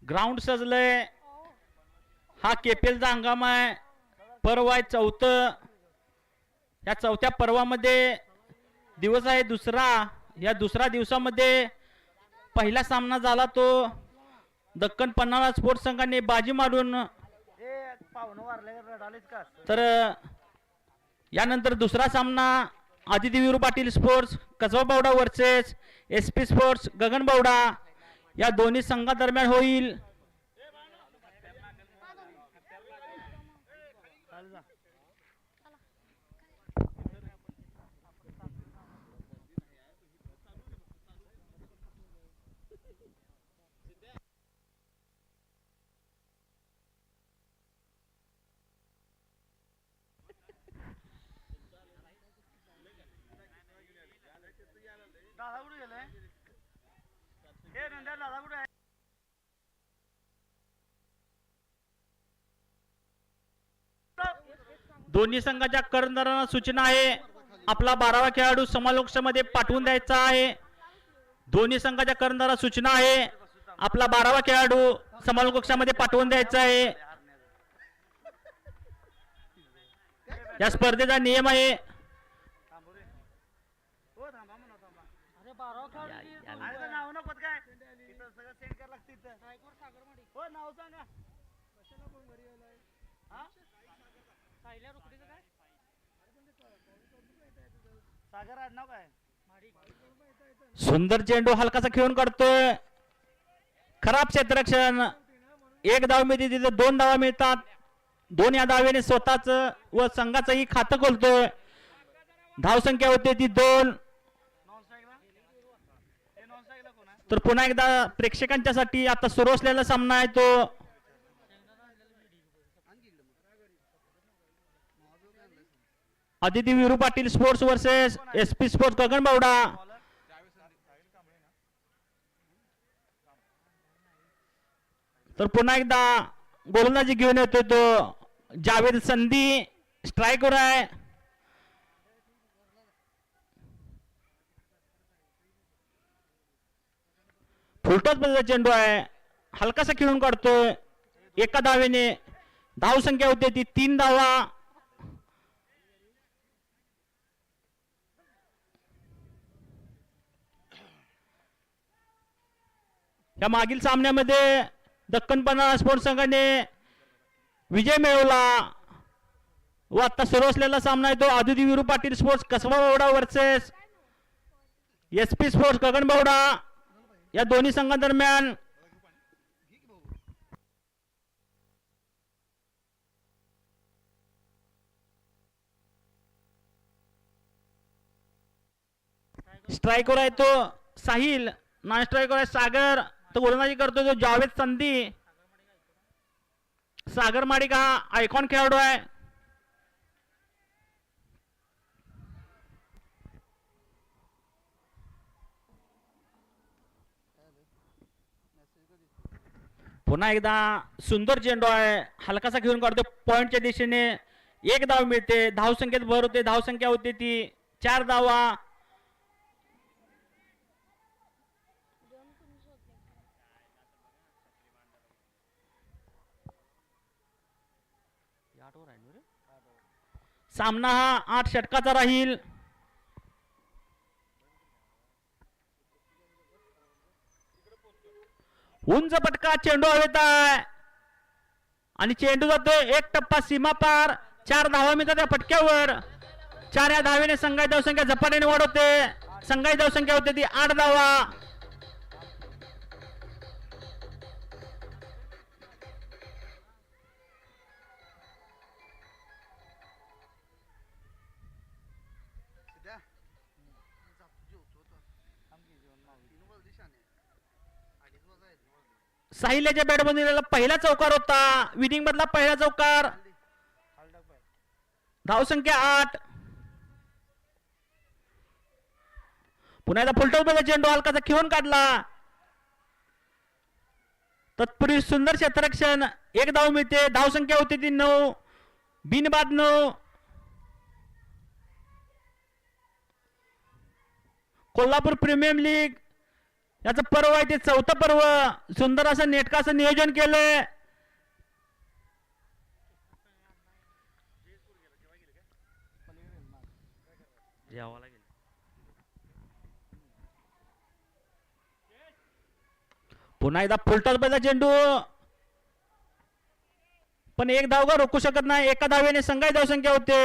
Ground सजलंय. हा केपीएलचा हंगाम आहे. पर्व आहे चौथं. या चौथ्या पर्वामध्ये दिवस आहे दुसरा. या दुसऱ्या दिवसामध्ये पहिला सामना झाला तो दक्कन पन्हाळा स्पोर्ट्स संघाने बाजी मारून. तर यानंतर दुसरा सामना Aditi Viru Patil sports Kasba Bawda versus SP sports Gaganbawda या दोन्ही संघादरम्यान होईल. दोन्ही संघाच्या कर्णधारांना सूचना आहे. आपला 12वा खेळाडू समालोचनामध्ये पाठवून द्यायचा आहे. दोन्ही संघाच्या कर्णधारांना सूचना आहे. आपला 12वा खेळाडू समालोचनामध्ये पाठवून द्यायचा आहे. या स्पर्धेचा नियम आहे. सुंदर चेंडू हलकासा खेळून काढतोय. खराब क्षेत्ररक्षण. एक धाव मिळते तिथे 2 धावा मिळतात. 2 या धावेने स्वतःच व संघाचंही खातं खोलतोय. धाव संख्या होते ती 2. तर पुन्हा एकदा प्रेक्षकांच्या साठी आता सुरू असलेला सामना आहे तो Aditi Viru Patil sports versus SP sports Gaganbawda. तर पुन्हा एकदा गोलंदाजी घेऊन येतोय तो जावेद संधी. स्ट्रायकर आहे. फुलटॉस चेंडू आहे. हलकासा खेळून काढतोय. एका धावेने धाव संख्या होते ती 3 धावा. या मागील सामन्यामध्ये दक्कन पन्हाळा स्पोर्ट्स संघाने विजय मिळवला व आता सुरू असलेला सामना आहे तो Aditi Viru Patil sports Kasba Bawda versus SP sports Gaganbawda या दोन्ही संघांदरम्यान. स्ट्रायकर आहे तो साहिल. नॉन स्ट्रायकर आहे सागर. तो गोलंदाजी करतो जो जावेद संधी. सागर माडिक हा आयकॉन खेळाडू आहे. पुन्हा एकदा सुंदर चेंडू आहे. हलकासा घेऊन काढतो पॉइंटच्या दिशेने. 1 धाव मिळते. धाव संख्येत भर होते. धाव संख्या होती ती 4 धावा. सामना हा 8 षटकाचा राहील. उंच पटका चेंडू हवेत आहे आणि चेंडू जातोय 1 टप्पा सीमा पार. 4 धावा मिळतात त्या फटक्यावर. 4 या धावेने संघाची धावसंख्या झपाट्याने वाढवते. संघाची धावसंख्या होते ती 8 धावा. साहिल्याच्या बॅटमध्ये पहिला चौकार होता. विनिंग मधला पहिला चौकार. धावसंख्या 8. पुन्हा एकदा फुलटॉस चेंडू हलकाचा खेळून काढला. तत्पूर्वी सुंदर क्षेत्ररक्षण. 1 धाव मिळते. धावसंख्या होती ती 9. बिनबाद 9. कोल्हापूर प्रीमियम लीग याचं पर्व आहे ते चौथं पर्व. सुंदर असं नेटकं असं नियोजन केलंय. पुन्हा एकदा फुलटॉस पहिला चेंडू, पण एक धाव का रोखू शकत नाही. एका धावेने संघाची धावसंख्या होते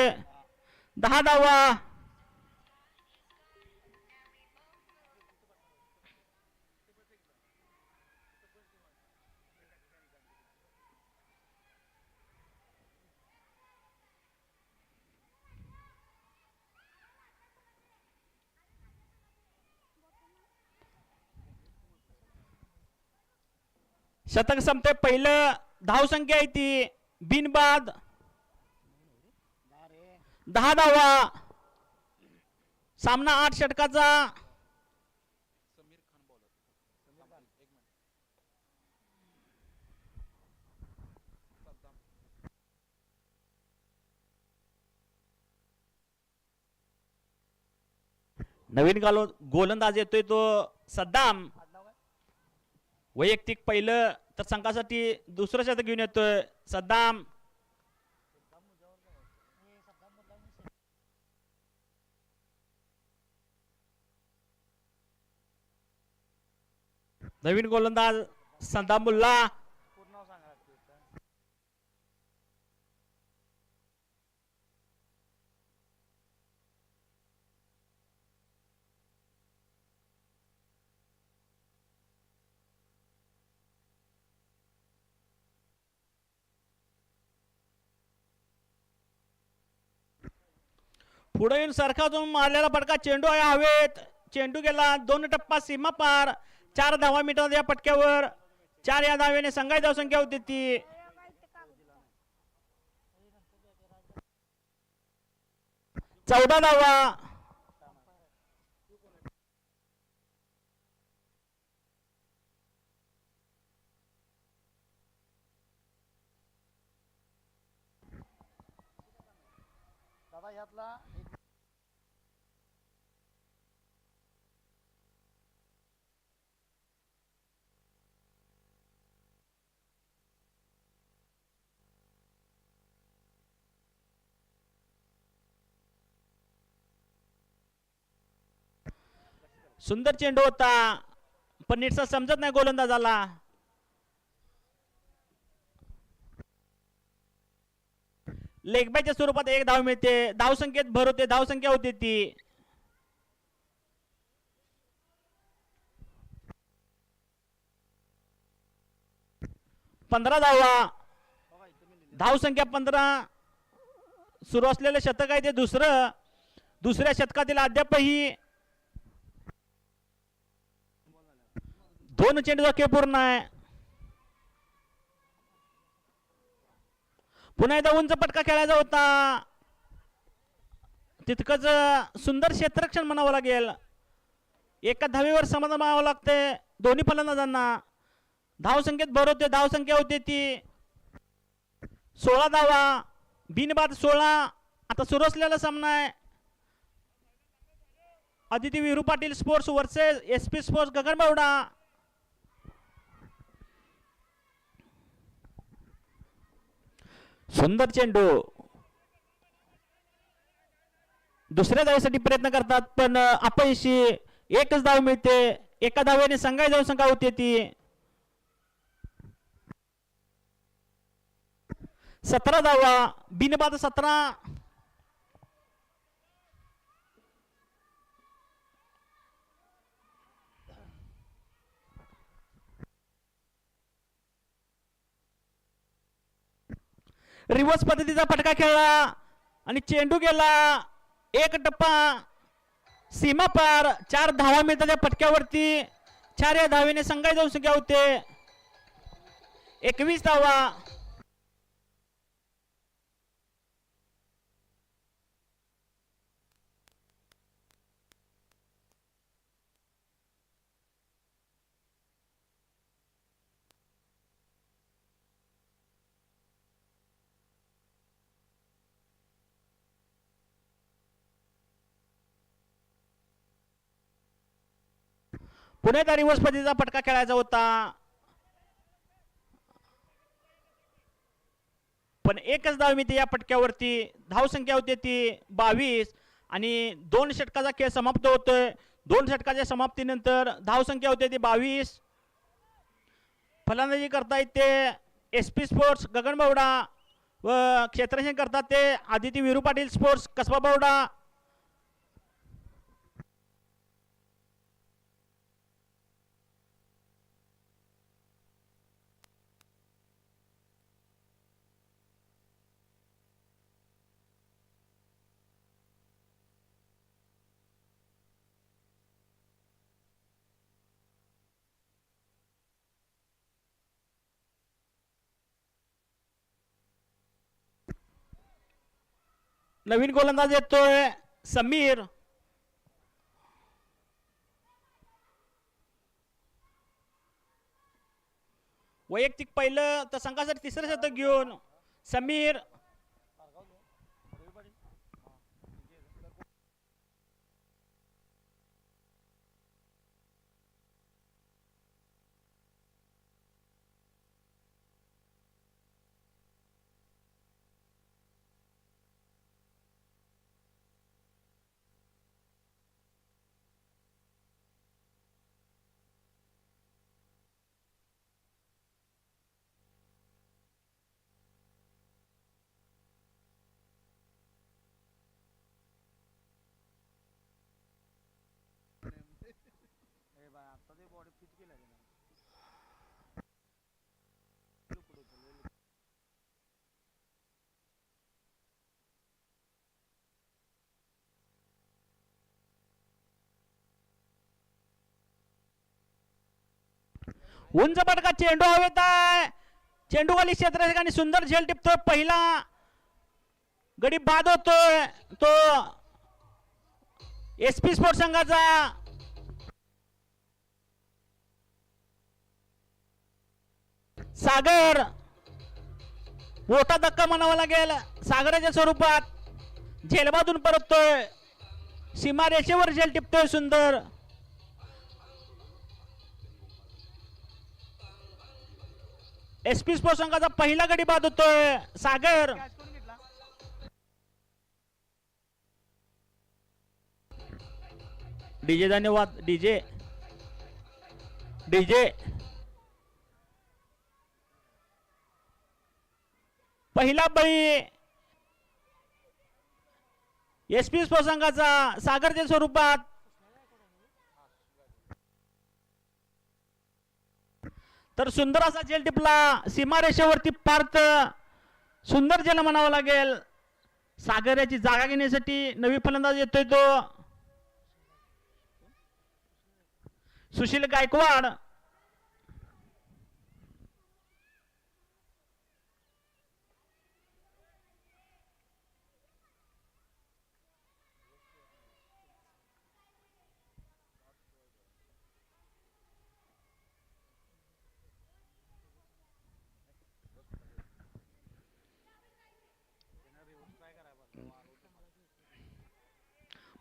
10 धावा. शतक संपते. पहिलं धावसंख्या आहे ती बिनबाद 10 धावा. सामना 8 षटकाचा. नवीन गोलंदाज येतोय तो सद्दाम. वैयक्तिक पहिलं तर संघासाठी दुसरं शतक घेऊन येतोय सद्दाम. नवीन गोलंदाज सद्दामुल्ला. पुढे येऊन सरखातून मारलेला फटका. चेंडू आहे हवेत. चेंडू गेला 2 टप्पा सीमा पार. 4 धावा मिळतात या पटक्यावर. 4 या धावेने संघाची धावसंख्या होती ती 14 धावा. सुंदर चेंडू होता, पण नीटसा समजत नाही गोलंदाजाला. लेगबॅकच्या स्वरूपात 1 धाव मिळते. धावसंख्येत भर होते. धावसंख्या होती ती 15 धावा. धावसंख्या 15. सुरू असलेलं शतक आहे ते दुसऱ्या शतकातील अद्यापही 2 चेंडूचा खेळ पूर्ण आहे. पुन्हा एकदा उंच पटका खेळायचा होता. तितकंच सुंदर क्षेत्ररक्षण म्हणावं लागेल. एका धावेवर समाधान मानावं लागते दोन्ही फलंदाजांना. धावसंख्येत भर होते. धावसंख्या होती ती 16 धावा. बिनबाद 16. आता सुरू असलेला सामना आहे Aditi Viru Patil sports versus SP sports Gaganbawda. सुंदर चेंडू. दुसऱ्या धावेसाठी प्रयत्न करतात पण अपयशी. एकच धाव मिळते. एका धावेने संघाची धावसंख्या होती ती 17 धावा. बिनबाद 17. रिव्हर्स पद्धतीचा फटका खेळला आणि चेंडू गेला 1 टप्पा सीमा पार. 4 धावा मिळतात त्या फटक्यावरती. 4 या धावेने संघाची धावसंख्या होते 21 धावा. पुणेदारी वनस्पतीचा फटका खेळायचा होता, पण एकच धावमिती या फटक्यावरती. धावसंख्या होती ती 22 आणि 2 षटकाचा खेळ समाप्त होतोय. 2 षटकाच्या समाप्तीनंतर धावसंख्या होती ती 22. फलंदाजी करता येते SP स्पोर्ट्स गगनबावडा व क्षेत्ररक्षण करतात ते आदिती विरू पाटील स्पोर्ट्स कसबा बावडा. नवीन गोलंदाज येतोय समीर. वैयक्तिक पहिलं तर संघासाठी तिसरं शतक घेऊन समीर. उंच पटका चेंडू हवेत आहे. चेंडू खाली क्षेत्ररक्षकाने सुंदर झेल टिपतोय. पहिला गडी बाद होतोय तो SP स्पोर्ट्स संघाचा. सागर मोठा धक्का म्हणावा लागेल. सागराच्या स्वरूपात झेलबादून परततोय. सीमा रेषेवर झेल टिपतोय सुंदर. SP स्पोर्ट्स संघाचा पहिला गडी बाद होतोय. सागर डीजे धन्यवाद डीजे डीजे. पहिला बळी SP स्पोर्ट्स संघाचा सागरच्या स्वरूपात. तर सुंदर असा झेल टिपला सीमारेषेवरती. पार्थ सुंदर झेल म्हणावं लागेल. सागर याची जागा घेण्यासाठी नवी फलंदाज येतोय तो सुशील गायकवाड.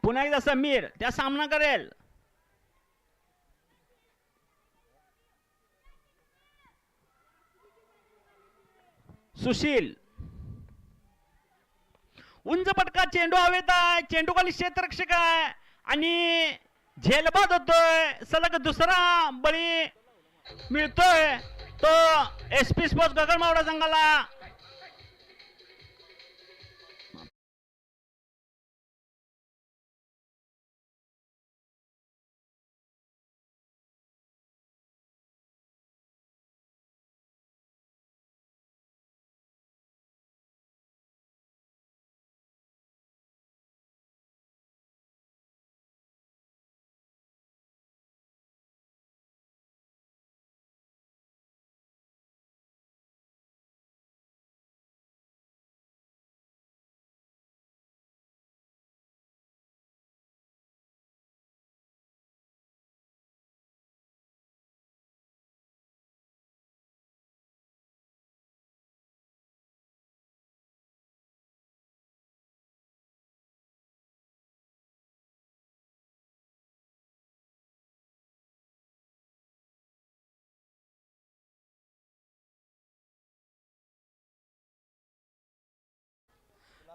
पुन्हा एकदा समीर त्या सामना करेल. सुशील उंच पटका चेंडू हवेत आहे. चेंडू खाली क्षेत्ररक्षक आहे आणि झेलबाद होतोय. सलग दुसरा बळी मिळतोय तो SP स्पोर्ट्स गगनबावडा संघाला.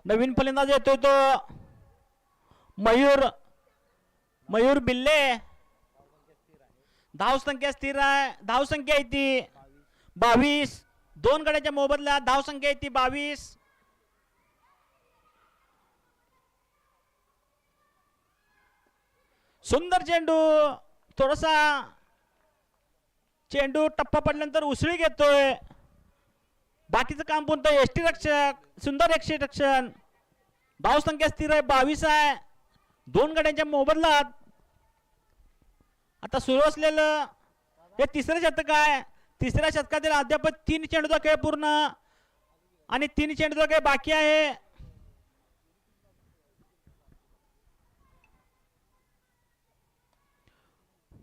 नवीन फलंदाज येतोय तो मयूर मयूर बिल्ले. धाव संख्या स्थिर आहे. धाव संख्या आहे ती 22. 2 गड्याच्या मोबदल्यात धाव संख्या आहे ती 22. सुंदर चेंडू. थोडासा चेंडू टप्पा पडल्यानंतर उसळी घेतोय. बाकीचं काम कोणतं एसटी रक्षक. सुंदर यष्टी रक्षण. धाव संख्या स्थिर आहे 22 आहे. 2 गड्यांच्या मोबदल्यात आता सुरू असलेलं हे तिसरं शतक आहे. तिसऱ्या शतकातील अद्याप 3 चेंडूचा खेळ पूर्ण आणि 3 चेंडूचा खेळ बाकी आहे.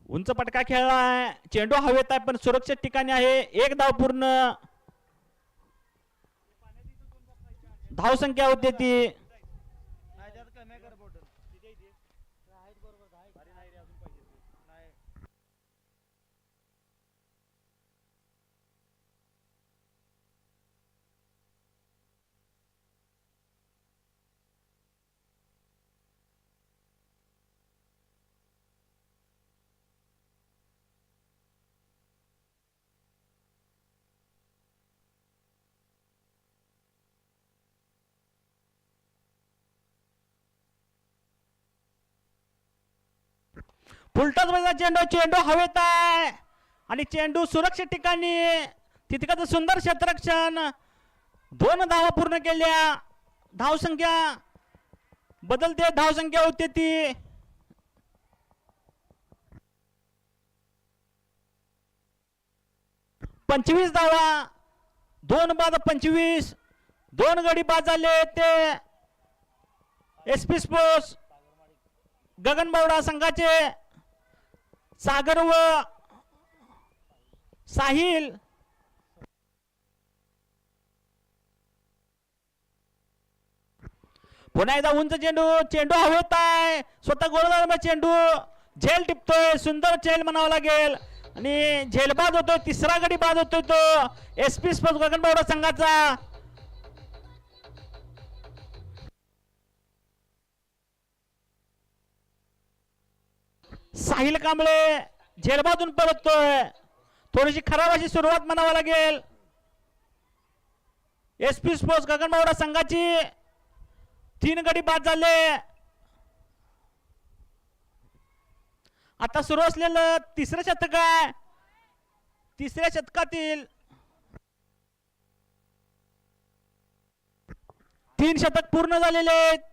उंच पटका खेळलाय. चेंडू हवेत आहे पण सुरक्षित ठिकाणी आहे. 1 धाव पूर्ण. धाव संख्या होते ती फुलटॉस मध्ये चेंडू. चेंडू हवेत आहे आणि चेंडू सुरक्षित ठिकाणी. तितकंच सुंदर क्षेत्ररक्षण. 2 धावा पूर्ण केल्या. धाव संख्या बदलते. धाव संख्या होते ती 25 धावा. 2 बाद 25. 2 गडी बाद झाले ते एसपी स्पोर्ट्स गगनबावडा संघाचे. सागर व साहिल. पुन्हा एकदा उंच चेंडू. चेंडू हवेत आहे. स्वतः गोलंदाज चेंडू झेल टिपतोय. सुंदर झेल म्हणावं लागेल आणि झेल बाद होतोय. तिसरा गडी बाद होतोय तो एसपी स्पोर्ट्स गगनबावडा संघाचा. साहिल कांबळे झेलबादून परततोय. थोडीशी खराब अशी सुरुवात म्हणावं लागेल एसपी स्पोर्ट्स गगनबावडा संघाची. 3 गडी बाद झाले. आता सुरू असलेलं तिसरं शतक आहे. तिसऱ्या शतकातील 3 शतक पूर्ण झालेले आहेत.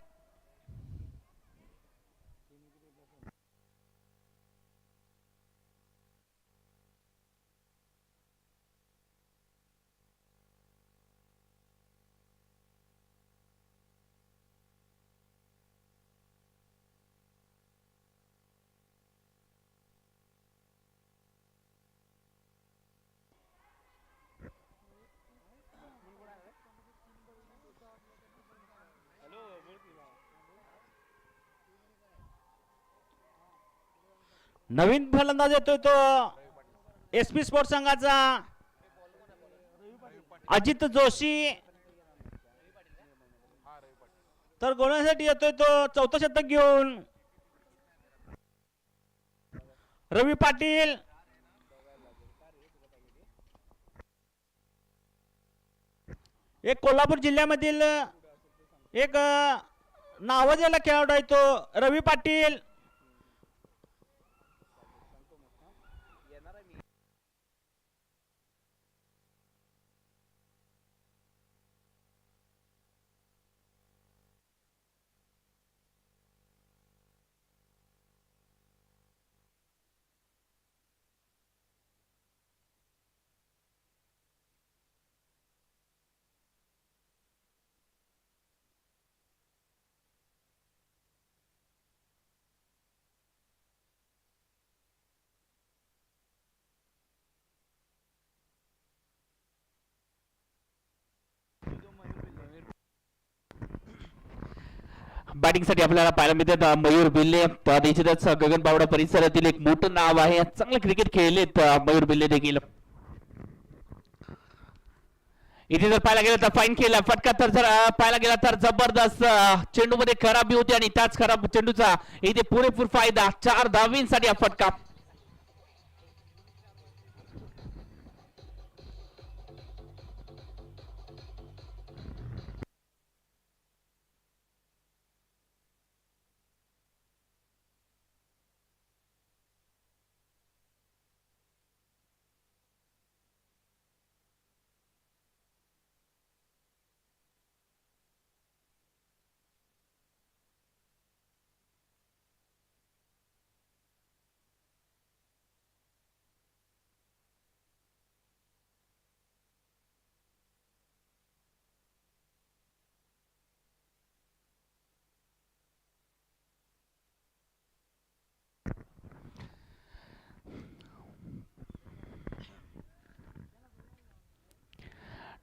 नवीन फलंदाज येतोय तो एसपी स्पोर्ट्स संघाचा अजित जोशी. तर गोलंदाजीसाठी येतोय तो 4थं शतक घेऊन रवी पाटील. एक कोल्हापूर जिल्ह्यामधील एक नावाजलेला खेळाडू आहे तो रवी पाटील. बॅटिंगसाठी आपल्याला पाहायला मिळतात मयूर बिल्ले. निश्चितच गगनबावडा परिसरातील एक मोठं नाव आहे. चांगले क्रिकेट खेळलेत मयूर बिल्ले देखील. इथे जर पाहायला गेलं तर फाईन केला, फटका तर जर पाहायला गेला तर जबरदस्त चेंडू मध्ये खराबी होती आणि त्याच खराब चेंडूचा इथे पुरेपूर फायदा, 4 धावींसाठी हा फटका.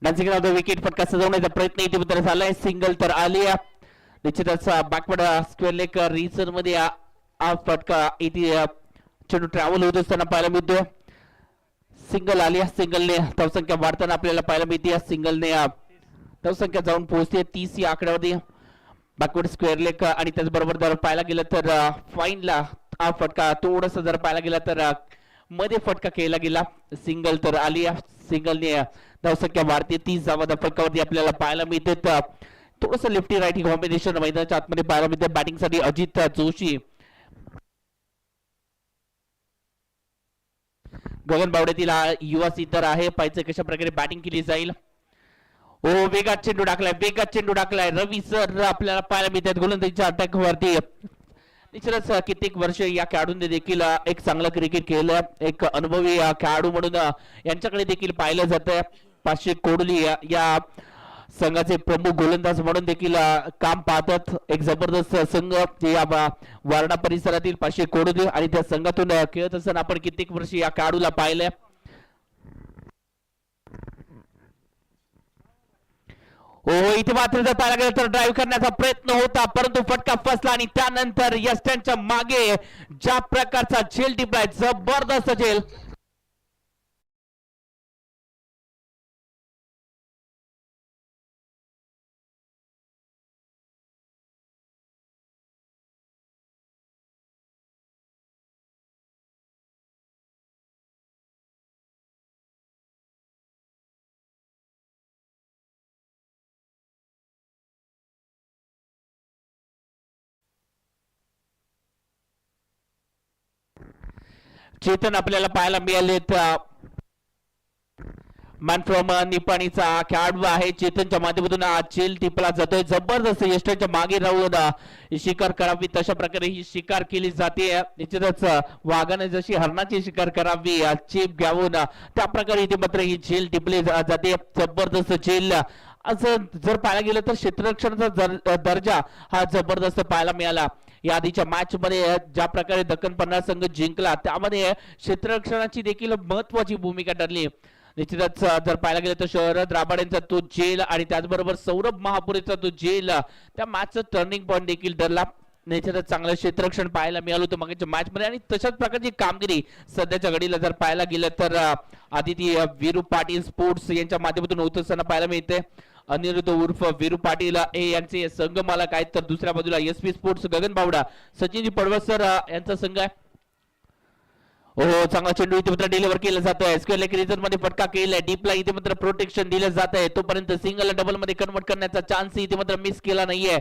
डान्सिंग विकेट फटका सजवण्याचा प्रयत्न इथे मात्र झालाय, सिंगल तर आली. निश्चितच बॅकवर्ड स्क्वेअर लेग रिजन मध्ये हा फटका इथे चेंडू ट्रॅव्हल होत असताना पाहायला मिळतोय. सिंगल आली, सिंगलने धावसंख्या वाढताना आपल्याला पाहायला मिळते. सिंगलने धावसंख्या जाऊन पोहोचते 30 या आकड्यावरती. बॅकवर्ड स्क्वेअर लेग आणि त्याचबरोबर जर पाहायला गेलं तर फाईनला हा फटका थोडस जर पाहायला गेला तर मध्ये फटका केला गेला. सिंगल तर आली, सिंगलने धावसंख्या वाढते 30 धावा फटकावरती आपल्याला पाहायला मिळते. थोडस लेफ्टी राईटी कॉम्बिनेशन मैदानाच्या आतमध्ये पाहायला मिळते. बॅटिंग साठी अजित जोशी, गगन बावड्यातील युवा सिद्धार आहे. पाहिजे कशा प्रकारे बॅटिंग केली जाईल. ओ वेगात चेंडू टाकलाय, वेगात चेंडू टाकलाय. रवी सर आपल्याला पाहायला मिळतात गोलंदाजीच्या अटॅक वरती. निश्चितच कित्येक वर्ष या खेळाडूंनी देखील एक चांगलं क्रिकेट केलं, एक अनुभवी खेळाडू म्हणून यांच्याकडे देखील पाहिलं जातंय. 500 कोडली या संघाचे प्रमुख गोलंदाज म्हणून देखील काम पाहतात. एक जबरदस्त संघ या वारणा परिसरातील 500 कोडली आणि त्या संघातून खेळत असताना आपण कित्येक वर्ष या खेळाडूला पाहिलंय. हो इथे मात्र जर पाहायला गेलं तर ड्राईव्ह करण्याचा प्रयत्न होता, परंतु फटका फसला आणि त्यानंतर यस्टनच्या मागे ज्या प्रकारचा झेल टिपलाय, जबरदस्त झेल. चेतन आपल्याला पाहायला मिळालेत. मॅन फ्रॉम निपाणीचा खेळाडू आहे. चेतनच्या माध्यमातून चेल टिपला जातोय. जबरदस्त यष्टाच्या मागे राहून शिकार करावी तशा प्रकारे ही शिकार केली जाते. निश्चितच वाघाने जशी हरणाची शिकार करावी चेप घ्यावून त्या प्रकारे इथे मात्र ही झेल टिपली जाते. जबरदस्त झेल. असं जर पाहायला गेलं तर क्षेत्ररक्षणाचा दर्जा हा जबरदस्त पाहायला मिळाला. या आधीच्या मॅच मध्ये ज्या प्रकारे दक्कन पन्नास संघ जिंकला त्यामध्ये क्षेत्ररक्षणाची देखील महत्वाची भूमिका ठरली. निश्चितच जर पाहायला गेलं तर शरद राबाडेंचा तो जेल आणि त्याचबरोबर सौरभ महापुरेचा तो जेल त्या मॅचचं टर्निंग पॉईंट देखील ठरला. निश्चितच चांगलं क्षेत्ररक्षण पाहायला मिळालं होतं मागच्या मॅच मध्ये आणि तशाच प्रकारची कामगिरी सध्याच्या घडीला जर पाहायला गेलं तर आदिती वीरू पाटील स्पोर्ट्स यांच्या माध्यमातून होत असताना पाहायला मिळते. अनिरुद्ध उर्फ वीरू पाटील हे यांचे संघ मालक आहेत, तर दुसऱ्या बाजूला एसपी स्पोर्ट्स गगन बावडा सचिनजी पडवसर यांचा संघ आहे. हो चांगला चेंडू इथे मात्र डिलिव्हर केला जातोय. स्क्वेअर लेग रिजन मध्ये फटका केलाय. डीपला इथे मात्र प्रोटेक्शन दिलं जात आहे. तोपर्यंत सिंगल डबल मध्ये कन्वर्ट करण्याचा चान्स इथे मात्र मिस केला नाहीये.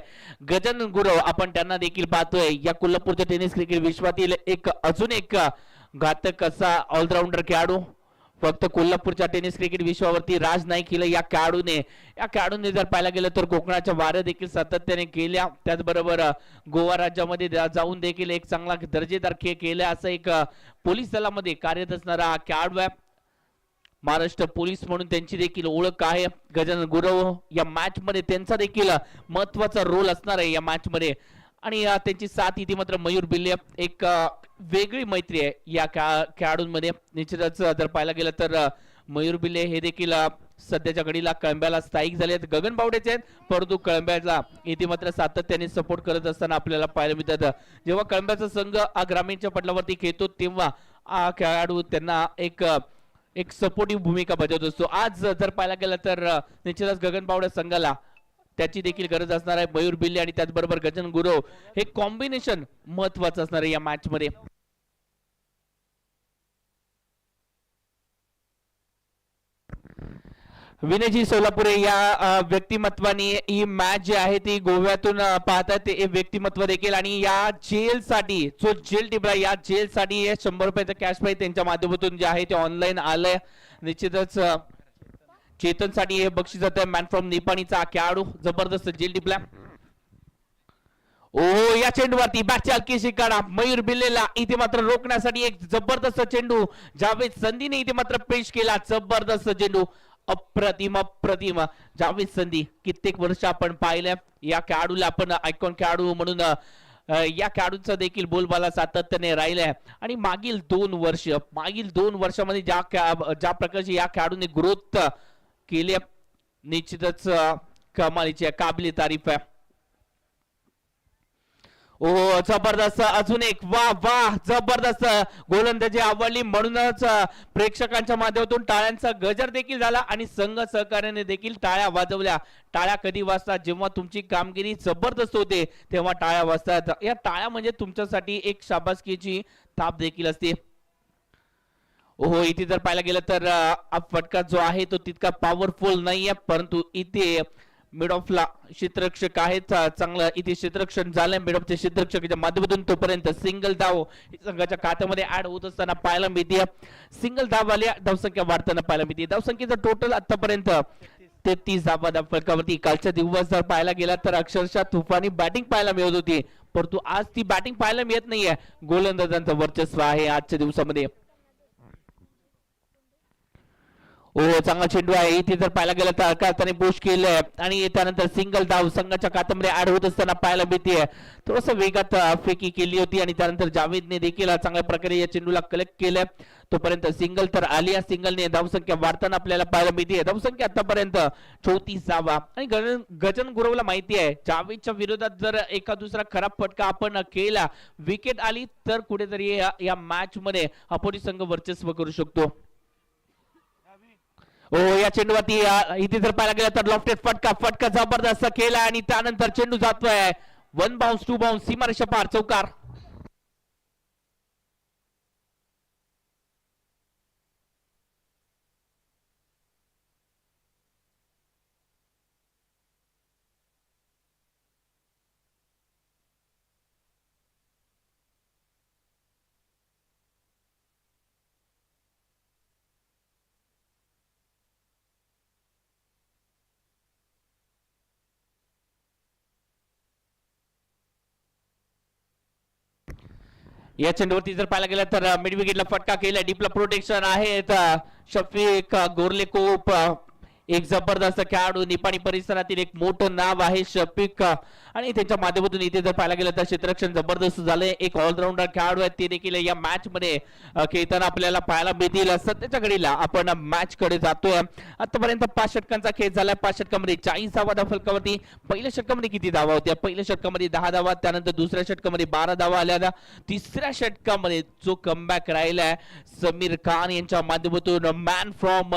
गजानन गुरव आपण त्यांना देखील पाहतोय. या कोल्हापूरच्या टेनिस क्रिकेट विश्वातील एक अजून एक घातक असा ऑलराऊंडर खेळाडू. फक्त कोल्हापूरच्या टेनिस क्रिकेट विश्वावरती राज नाही केलं या खेळाडूने जर पाहायला गेलं तर कोकणाच्या वाऱ्या देखील सातत्याने केल्या. त्याचबरोबर गोवा राज्यामध्ये जाऊन देखील एक चांगला दर्जेदार खेळ केला. असं एक पोलीस दलामध्ये कार्यरत असणारा हा खेळाडू आहे. महाराष्ट्र पोलीस म्हणून त्यांची देखील ओळख आहे. गजानन गुरव या मॅच मध्ये त्यांचा देखील महत्वाचा रोल असणार आहे या मॅच मध्ये आणि त्यांची साथ इथे मात्र मयूर बिल्ले. एक वेगळी मैत्री आहे या खेळाडूंमध्ये. निश्चितच जर पाहायला गेलं तर मयूर बिल्ले हे देखील सध्याच्या घडीला कळंब्याला स्थायिक झाले आहेत. गगन बावडेचे आहेत, परंतु कळंब्याचा इथे मात्र सातत्याने सपोर्ट करत असताना आपल्याला पाहायला मिळतात. जेव्हा कळंब्याचा संघ ग्रामीणच्या पटलावरती खेळतो तेव्हा हा खेळाडू त्यांना एक एक सपोर्टिव्ह भूमिका बजावत असतो. आज जर पाहायला गेलं तर निश्चितच गगन बावडे संघाला त्याची देखील गरज असणार आहे. मयूर बिल्ले आणि त्याचबरोबर गजानन गुरव हे कॉम्बिनेशन महत्वाचं असणार आहे या मॅच मध्ये. विनयजी सोलापुरे या व्यक्तिमत्वाने ही मॅच जी आहे ती गोव्यातून पाहतात ते व्यक्तिमत्व देखील आणि या जेल साठी जो जेल टिपला या जेल साठी 100 रुपयाचं कॅश प्राइज त्यांच्या माध्यमातून जे आहे ते ऑनलाईन आलंय. निश्चितच चेतन साठी हे बक्षीस जात आहे. मॅन फ्रॉम निपाणीचा खेळाडू जबरदस्त जेल टिपला. ओ या चेंडूवरती बॅटची हलकी शिकारा मयूर बिल्लेला इथे मात्र रोखण्यासाठी एक जबरदस्त चेंडू जावेद संधीने इथे मात्र पेश केला. जबरदस्त चेंडू अप्रतिम अप्रतिम. जावेद संधी कित्येक वर्ष आपण पाहिलं या खेळाडूला आपण आयकॉन खेळाडू म्हणून या खेळाडूंचा देखील बोलबाला सातत्याने राहिलाय आणि मागील 2 वर्षामध्ये ज्या प्रकारची या खेळाडूने ग्रोथ केली निश्चितच कमालीची काबिल तारीफ आहे. ओ जबरदस्त अजून एक वाह वाह जबरदस्त गोलंदाजी आवडली म्हणूनच प्रेक्षकांच्या माध्यमातून टाळ्यांचा गजर देखील झाला आणि संघ सहकार्याने देखील टाळ्या वाजवल्या. टाळ्या कधी वाजतात जेव्हा तुमची कामगिरी जबरदस्त होते तेव्हा टाळ्या वाजतात. या टाळ्या म्हणजे तुमच्यासाठी एक शाबासकीची थाप देखील असते. ओहो इथे जर पाहायला गेलं तर फटका जो आहे तो तितका पॉवरफुल नाहीये परंतु इथे मिड ऑफला क्षेत्ररक्षक आहेत चांगलं इथे क्षेत्ररक्षण झालंय. मिड ऑफच्या क्षेत्ररक्षकाच्या माध्यमातून तोपर्यंत सिंगल धाव संघाच्या खात्यामध्ये ऍड होत असताना पाहायला मिळते. सिंगल धाव आल्या धावसंख्या वाढताना पाहायला मिळते. धावसंख्येचं टोटल आतापर्यंत 33 धावा फलकावरती. कालच्या दिवस जर पाहायला गेला तर अक्षरशः तुफानी बॅटिंग पाहायला मिळत होती परंतु आज ती बॅटिंग पाहायला मिळत नाहीये. गोलंदाजांचं वर्चस्व आहे आजच्या दिवसामध्ये. ओ चांगला चेंडू आहे इथे जर पाहायला गेलं तर अकाताने पुश केलंय आणि त्यानंतर सिंगल धाव संघाच्या खात्यामध्ये ऍड होत असताना पाहायला मिळते. थोडस वेगात फेकी केली होती आणि त्यानंतर जावेदने देखील चांगल्या प्रकारे या चेंडूला कलेक्ट केलंय. तोपर्यंत सिंगल तर आली. या सिंगलने धावसंख्या वाढताना आपल्याला पाहायला मिळते. धावसंख्या आतापर्यंत 34 धावा आणि गजानन गुरवला माहिती आहे जावेदच्या विरोधात जर एका दुसरा खराब फटका आपण केला विकेट आली तर कुठेतरी या मॅच मध्ये अपोजिट संघ वर्चस्व करू शकतो. ओ या चेंडूवरती इथे जर पाहायला गेलं तर लॉफ्टेड फटका जबरदस्त केला आणि त्यानंतर चेंडू जातोय 1 बाउन्स 2 बाउन्स सीमारेषा पार चौकार. या चेंडूवरती जर पाहायला गेलं तर मिड विकेटला फटका केला. डीपला प्रोटेक्शन आहे शफीक गोरलेकोप एक जबरदस्त खेळाडू निपाणी परिसरातील एक मोठं नाव आहे शफीक आणि त्यांच्या माध्यमातून इथे जर पाहायला गेलं तर क्षेत्ररक्षण जबरदस्त झालंय. एक ऑलराऊंडर खेळाडू आहेत ते देखील या मॅच मध्ये खेळताना आपल्याला पाहायला मिळतील. सध्याच्या घडीला आपण मॅच कडे जातोय. आतापर्यंत 5 षटकांचा खेळ झालाय. 5 षटकामध्ये 40 धावा फलकावरती. पहिल्या षटकामध्ये किती धावा होत्या? पहिल्या षटकामध्ये 10 धावा. त्यानंतर दुसऱ्या षटकामध्ये 12 धावा आल्या. तिसऱ्या षटकामध्ये जो कमबॅक राहिलाय समीर खान यांच्या माध्यमातून मॅन फ्रॉम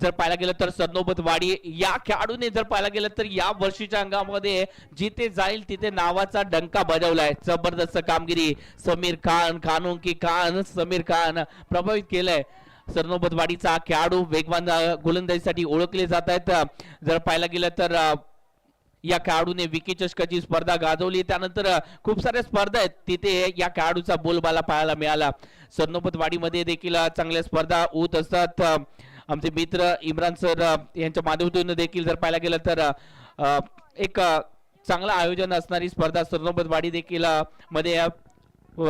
जर पाहायला गेलं तर सरनोबत वाडी या खेळाडूने जर पाहायला गेलं तर या वर्षीच्या अंगामध्ये जिथे जाईल तिथे नावाचा डंका बजावलाय. जबरदस्त कामगिरी समीर खान समीर खान प्रभावित केलंय. सरनोबत वाडीचा खेळाडू वेगवान गोलंदाजीसाठी ओळखले जात आहेत. जर पाहायला गेलं तर या खेळाडूने विकी चषकाची स्पर्धा गाजवली. त्यानंतर खूप साऱ्या स्पर्धा आहेत तिथे या खेळाडूचा बोलबाला पाहायला मिळाला. सरनोबत वाडीमध्ये देखील चांगल्या स्पर्धा होत असतात. आमचे मित्र इम्रान सर यांच्या माध्यमातून देखील जर पाहायला गेलं तर एक चांगलं आयोजन असणारी स्पर्धा सरनोबत वाडी देखील मध्ये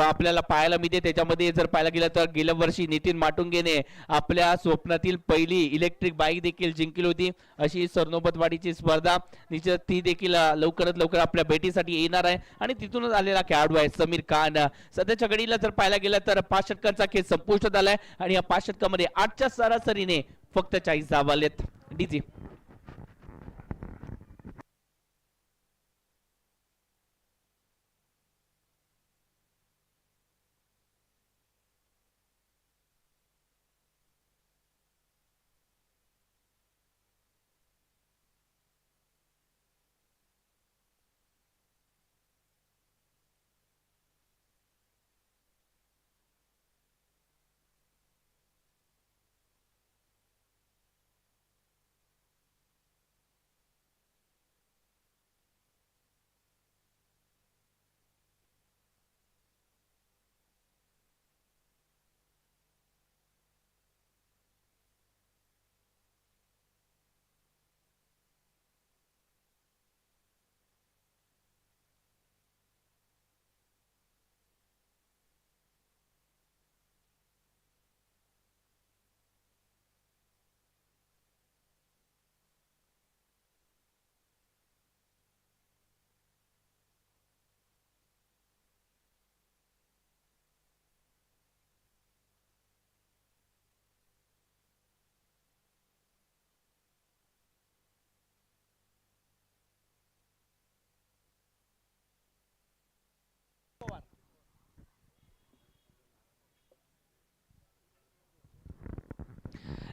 आपल्याला पाहायला मिळते. त्याच्यामध्ये जर पाहायला गेलं तर गेल्या वर्षी नितीन माटुंगेने आपल्या स्वप्नातील पहिली इलेक्ट्रिक बाईक देखील जिंकली होती. अशी सरनोबत वाडीची स्पर्धा निश्चित ती देखील लवकरात लवकर आपल्या भेटीसाठी येणार आहे आणि तिथूनच आलेला खेळाडू आहे समीर खान. सध्याच्या घडीला जर पाहायला गेलं तर 5 षटकांचा खेळ संपुष्टात आलाय आणि या 5 षटकामध्ये 8च्या सरासरीने फक्त 40 धावा आलेत. डीजी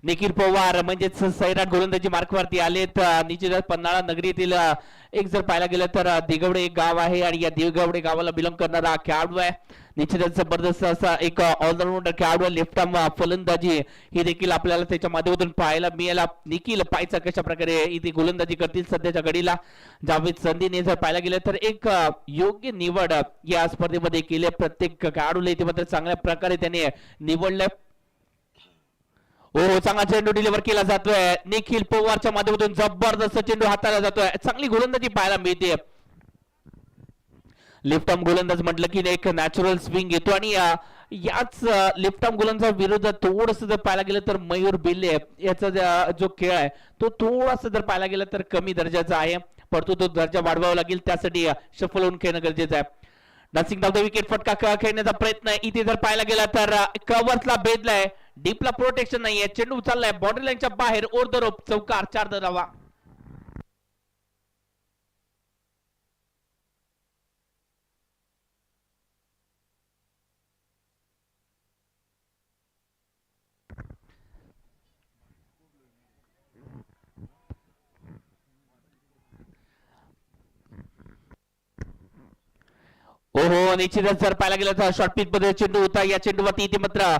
निखिल पवार म्हणजेच सैराट गोलंदाजी मार्कवरती आलेत. निश्चितच पन्हाळा नगरीतील एक जर पाहायला गेलं तर दिगवडे एक गाव आहे आणि या दिगवडे गावाला बिलॉंग करणारा खेळाडू आहे. निश्चितच जबरदस्त असा एक ऑलराऊंडर खेळाडू लेफ्ट आर्म फलंदाजी ही देखील आपल्याला त्याच्या माध्यमातून पाहायला मिळाला. निखिल पायचा कशा प्रकारे इथे गोलंदाजी करतील सध्याच्या घडीला. जावेद संधीने जर पाहायला गेलं तर एक योग्य निवड या स्पर्धेमध्ये केली. प्रत्येक खेळाडूला इथे मात्र चांगल्या प्रकारे त्याने निवडलंय. हो चांगला चेंडू डिलिव्हर केला जातोय. निखिल पवारच्या माध्यमातून जबरदस्त चेंडू हाताळला जातोय. चांगली गोलंदाजी पाहायला मिळते. लेफ्ट आर्म गोलंदाज म्हटलं की एक नॅचरल स्विंग येतो आणि याच लेफ्ट आर्म गोलंदाज विरुद्ध थोडस जर पाहायला गेलं तर मयूर बिल्ले याचा जो खेळ आहे तो थोडासा जर पाहायला गेलं तर कमी दर्जाचा आहे. परंतु तो दर्जा वाढवावा लागेल त्यासाठी सफल होऊन खेळणं गरजेचं आहे. डान्सिंग डाव द विकेट फटका खेळण्याचा प्रयत्न इथे जर पाहायला गेला तर कव्हर्सला भेदलाय. डीपला प्रोटेक्शन नाहीये. चेंडू चाललाय बाउंड्री लाईनच्या बाहेर ओर द रोप चौकार 4 धावा. हो निश्चितच जर पाहायला गेलं तर शॉर्ट पिच मध्ये चेंडू होता. या चेंडूवरती इथे मात्र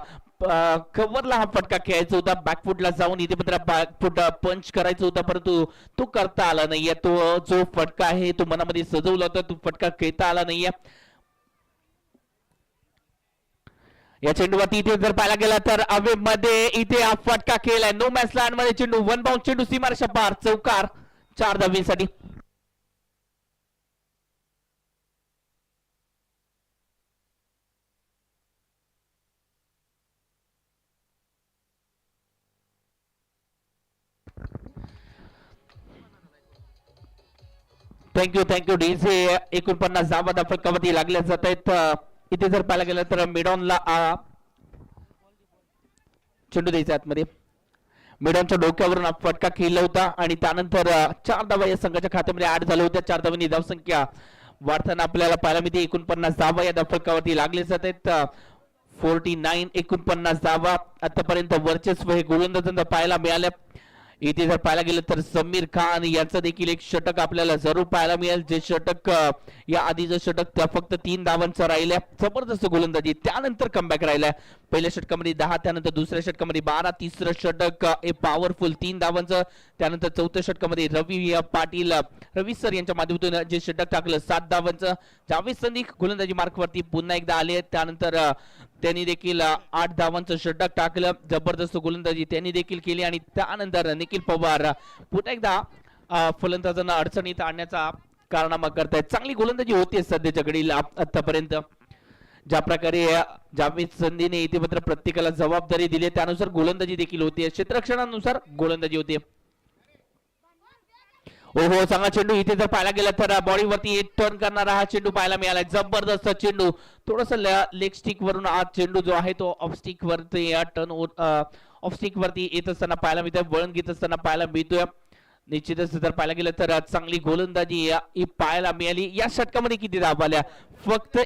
कव्हरला हा फटका खेळायचा होता. बॅकफुटला जाऊन इथे मात्र बॅकफुट पंच करायचा होता परंतु तो करता आला नाहीये. तो जो फटका आहे तो मनामध्ये सजवला होता तो फटका खेळता आला नाहीये. या चेंडूवरती इथे जर पाहायला गेला तर अवे मध्ये इथे हा फटका खेळलाय. नो मॅच लँड मध्ये चेंडू वन बाउंड चेंडू सीमारेषा पार चौकार 4 धावेसाठी. थँक्यू डीजे 49 धावा फटकावरती लागल्या जात आहेत. इथे जर पाहायला गेलं तर मिडॉनला चेंडू द्यायचा आतमध्ये. मिडॉनच्या डोक्यावरून फटका खेळला होता आणि त्यानंतर 4 धावा या संघाच्या खात्यामध्ये ऍड झाल्या होत्या. 4 धावांनी धावसंख्या वाढताना आपल्याला पाहायला मिळते. 49 धावा या फटकावरती लागले जात आहेत. 49 49 धावा आतापर्यंत वर्चस्व हे गोलंदाजांना पाहायला मिळालं. इथे जर पाहायला गेलं तर समीर खान यांचं देखील एक षटक आपल्याला जरूर पाहायला मिळेल. जे षटक या आधीचं षटक त्या फक्त 3 धावांचं राहिल्या. जबरदस्त गोलंदाजी त्यानंतर कमबॅक राहिलाय. पहिल्या षटकामध्ये 10 त्यानंतर दुसऱ्या षटकामध्ये 12 तिसरं षटक हे पॉवरफुल 3 धावांचं. त्यानंतर चौथ्या षटकामध्ये रवी पाटील रवी सर यांच्या माध्यमातून जे षटक टाकलं 7 धावांचं. जावेद संधी गोलंदाजी मार्कवरती पुन्हा एकदा आले. त्यानंतर त्यांनी देखील 8 धावांचं षटक टाकलं. जबरदस्त गोलंदाजी त्यांनी देखील केली आणि त्यानंतर निखिल पवार पुन्हा एकदा फलंदाजांना अडचणीत आणण्याचा कारनामा करतायत. चांगली गोलंदाजी होती सध्याच्या घडीला आतापर्यंत. ज्या प्रकारे जावेद संधीने इथे मात्र प्रत्येकाला जबाबदारी दिली त्यानुसार गोलंदाजी देखील होती. क्षेत्ररक्षणानुसार गोलंदाजी होती. हो चांगला चेंडू इथे जर पाहायला गेला तर बॉडीवरती टर्न करणारा हा चेंडू पाहायला मिळाला. जबरदस्त चेंडू थोडस लेग स्टिक वरून हा चेंडू जो आहे तो ऑफ स्टिक वरती टर्न ऑफ स्टिक वरती येत असताना पाहायला मिळतोय. वळण घेत असताना पाहायला मिळतोय. निश्चितच जर पाहायला गेलं तर चांगली गोलंदाजी पाहायला मिळाली. या षटकामध्ये किती धावा आल्या? फक्त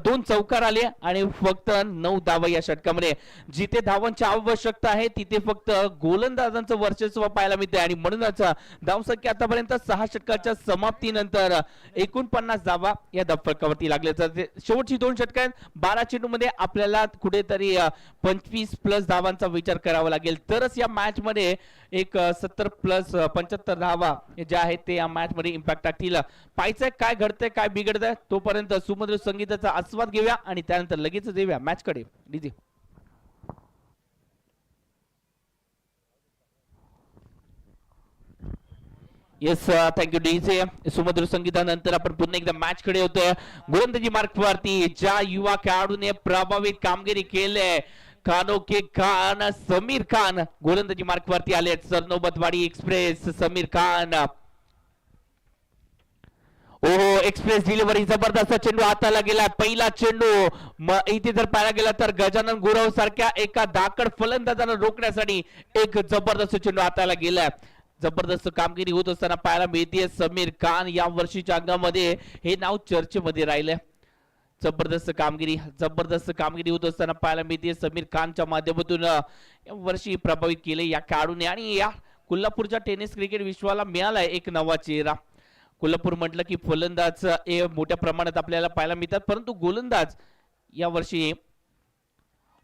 2 चौकार आले आणि फक्त 9 धावा या षटकामध्ये. जिथे धावांची आवश्यकता आहे तिथे फक्त गोलंदाजांचं वर्चस्व पाहायला मिळते आणि म्हणूनच धावसंख्या आतापर्यंत 6 षटकाच्या समाप्तीनंतर 49 धावा या फटकावरती लागल्या जाते. शेवटची 2 षटक आहेत. 12 चेंडू मध्ये आपल्याला कुठेतरी 25+ धावांचा विचार करावा लागेल तरच या मॅच मध्ये एक 70+75 धावा ज्या आहेत ते या मॅच मध्ये इम्पॅक्ट टाकतील. पाहायचंय काय घडतंय काय बिघडतंय. तोपर्यंत सुमधुर संगीताचा आस्वाद घेऊया आणि त्यानंतर लगेच येऊया मॅच कडे. DJ yes thank you DJ. सुमधुर संगीतानंतर आपण पुन्हा एकदा मॅच कडे होतोय. गोलंदाजी मार्कवरती ज्या युवा खेळाडूने प्रभावित कामगिरी केली खानो के खान समीर खान गोलंदाजी मार्कवरती आले. Sarnobatwadi express Samir Khan. Express delivery जबरदस्त चेंडू हाताला गेला. पहिला चेंडू इथे जर पाहायला गेला तर गजानन गुरव सारख्या एका धाकड फलंदाजांना रोखण्यासाठी एक जबरदस्त चेंडू हाताला गेला. जबरदस्त कामगिरी होत असताना पाहायला मिळते. समीर खान या वर्षीच्या अंगामध्ये हे नाव चर्चेमध्ये राहिले. जबरदस्त कामगिरी होत असताना पाहायला मिळते समीर खानच्या माध्यमातून या वर्षी प्रभावित केले या खेळाडूने आणि या कोल्हापूरच्या टेनिस क्रिकेट विश्वाला मिळालाय एक नवा चेहरा. कोल्हापूर म्हटलं की फलंदाज हे मोठ्या प्रमाणात आपल्याला पाहायला मिळतात, परंतु गोलंदाज या वर्षी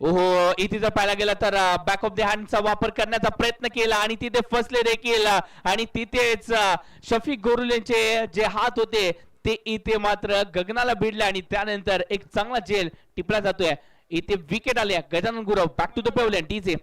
ओहो इथे जर पाहायला गेला तर बॅक ऑफ द हँडचा वापर करण्याचा प्रयत्न केला आणि तिथे फसले देखील आणि तिथेच शफिक गोरुलेंचे जे हात होते ते इथे मात्र गगनाला भिडले आणि त्यानंतर एक चांगला झेल टिपला जातोय. इथे विकेट आल्या. Gajanan Gurav back to the pavilion DJ.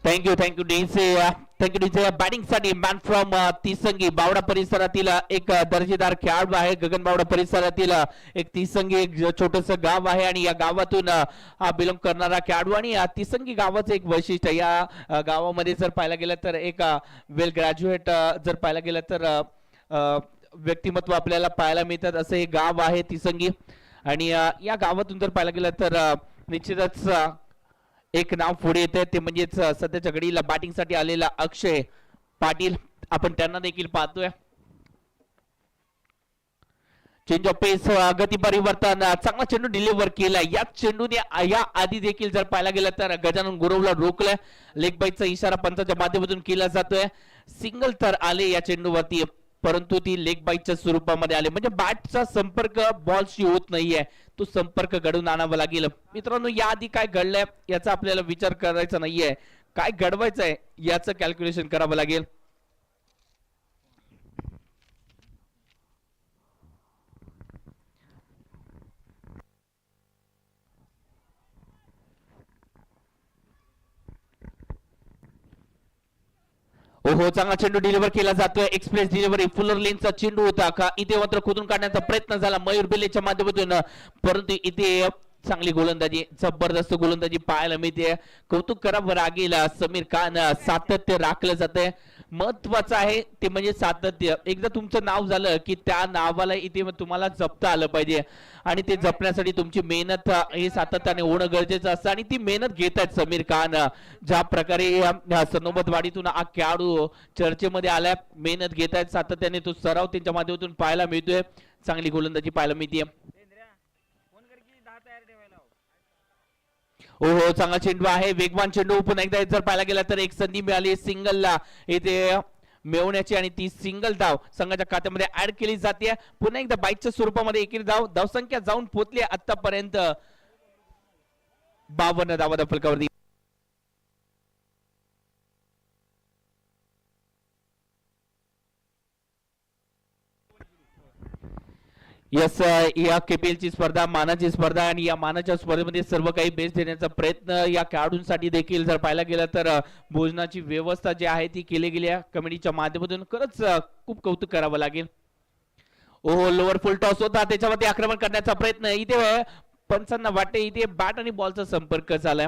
Thank you DJ batting साठी मॅन फ्रॉम तिसंगी बावडा परिसरातील एक दर्जेदार खेळाडू आहे. गगन बावडा परिसरातील एक तिसंगी एक छोटस गाव आहे आणि या गावातून बिलोंग करणारा खेळाडू आणि तिसंगी गावाचं एक वैशिष्ट्य या गावामध्ये जर पाहायला गेलं तर एक वेल ग्रॅज्युएट जर पाहायला गेलं तर व्यक्तिमत्व आपल्याला पाहायला मिळतात असं हे गाव आहे तिसंगी. आणि या गावातून जर पाहायला गेलं तर निश्चितच एक नाव पुढे येते ते म्हणजेच सध्याच्या घडीला बॅटिंग साठी आलेला अक्षय पाटील. आपण त्यांना देखील पाहतोय. चेंज ऑफ पेस गती परिवर्तन चांगला चेंडू डिलिव्हर केलाय. या चेंडूने या आधी देखील जर पाहायला गेलं तर गजानन गुरवला रोखलंय. लेग बाईटचा इशारा पंचाच्या माध्यमातून केला जातोय. सिंगल तर आले या चेंडूवरती, परंतु ती लेग बाईटच्या स्वरूपामध्ये आले म्हणजे बॅटचा संपर्क बॉलशी होत नाहीये. तो संपर्क घडवून आणावा लागेल. मित्रांनो याआधी काय घडलंय याचा आपल्याला विचार करायचा नाहीये, काय घडवायचंय याचं कॅल्क्युलेशन करावं लागेल. ओहो चांगला चेंडू डिलिव्हर केला जातोय. एक्सप्रेस डिलिव्हरी फुलर लेनचा चेंडू होता का इथे मात्र खोदून काढण्याचा प्रयत्न झाला मयूर बिल्लेच्या माध्यमातून, परंतु इथे चांगली गोलंदाजी जबरदस्त गोलंदाजी पाहायला मिळते. कौतुक करावं लागेल समीर खान. सातत्य राखलं जातंय. महत्वाचं आहे ते म्हणजे सातत्य. एकदा तुमचं नाव झालं की त्या नावाला इथे तुम्हाला जपता आलं पाहिजे आणि ते जपण्यासाठी तुमची मेहनत हे सातत्याने होणं गरजेचं असतं आणि ती मेहनत घेत आहेत समीर खान. ज्या प्रकारे सनोबतवाडीतून हा खेळाडू चर्चेमध्ये आलाय, मेहनत घेत आहेत सातत्याने, तो सराव त्यांच्या माध्यमातून पाहायला मिळतोय. चांगली गोलंदाजी पाहायला मिळते. ओहो चांगला चेंडू आहे, वेगवान चेंडू. पुन्हा एकदा जर पाहायला गेला तर एक संधी मिळाली सिंगलला इथे मिळवण्याची आणि ती सिंगल धाव संघाच्या खात्यामध्ये ऍड केली जाते. पुन्हा एकदा बाईकच्या स्वरूपामध्ये एकेरी धावसंख्या जाऊन पोहोचली आतापर्यंत 52 धावा फलकावरती. यस या केपीएल ची स्पर्धा मानाची स्पर्धा आणि या मानाच्या स्पर्धेमध्ये सर्व काही बेस्ट देण्याचा प्रयत्न या खेळाडूंसाठी देखील जर पाहायला गेलं तर भोजनाची व्यवस्था जी आहे ती केली गेली कमिटीच्या माध्यमातून. खरंच खूप कौतुक करावं लागेल. ओहो लोअर फुल टॉस होता त्याच्यामध्ये आक्रमण करण्याचा प्रयत्न. इथे पंचांना वाटते इथे बॅट आणि बॉलचा संपर्क झालाय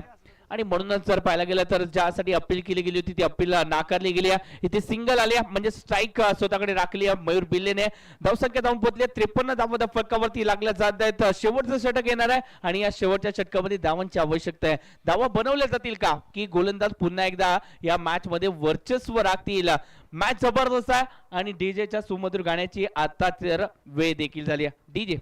आणि म्हणूनच जर पाहायला गेलं तर ज्यासाठी अपील केली गेली होती ती अपील नाकारली गेली. इथे सिंगल आली म्हणजे स्ट्राईक स्वतःकडे राखली मयूर बिल्लेने. धावसंख्या जाऊन पोहोचली 53 धावा फलकावरती लागल्या जात आहेत. शेवटचं षटक येणार आहे आणि या शेवटच्या षटकामध्ये धावांची आवश्यकता आहे. धावा बनवल्या जातील का की गोलंदाज पुन्हा एकदा या मॅच मध्ये वर्चस्व राखतील. मॅच जबरदस्त आहे आणि डीजेच्या सुमधुर गाण्याची आता तर वेळ देखील झाली आहे. डीजे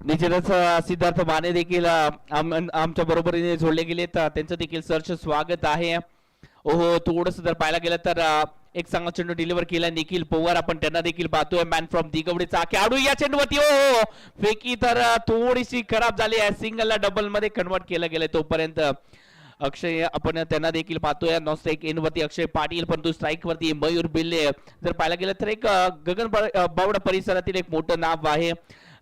निश्चितच सिद्धार्थ माने देखील आमच्या बरोबरीने जोडले गेले तर त्यांचं देखील सरच स्वागत आहे. ओहो थोडस जर पाहायला गेलं तर एक चांगला चेंडू डिलिव्हर केला निखिल पवार आपण त्यांना देखील पाहतोय. मॅन फ्रॉम दिगवडीचा खेळाडू या चेंडूवरती ओ फेकी तर थोडीशी खराब झाली आहे. सिंगलला डबल मध्ये कन्वर्ट केलं गेलं. तोपर्यंत अक्षय आपण त्यांना देखील पाहतोय. नॉन स्ट्राईक एन वरती अक्षय पाटील परंतु स्ट्राईक वरती मयूर बिल्ले. जर पाहायला गेलं तर एक गगन बावडा परिसरातील एक मोठं नाव आहे.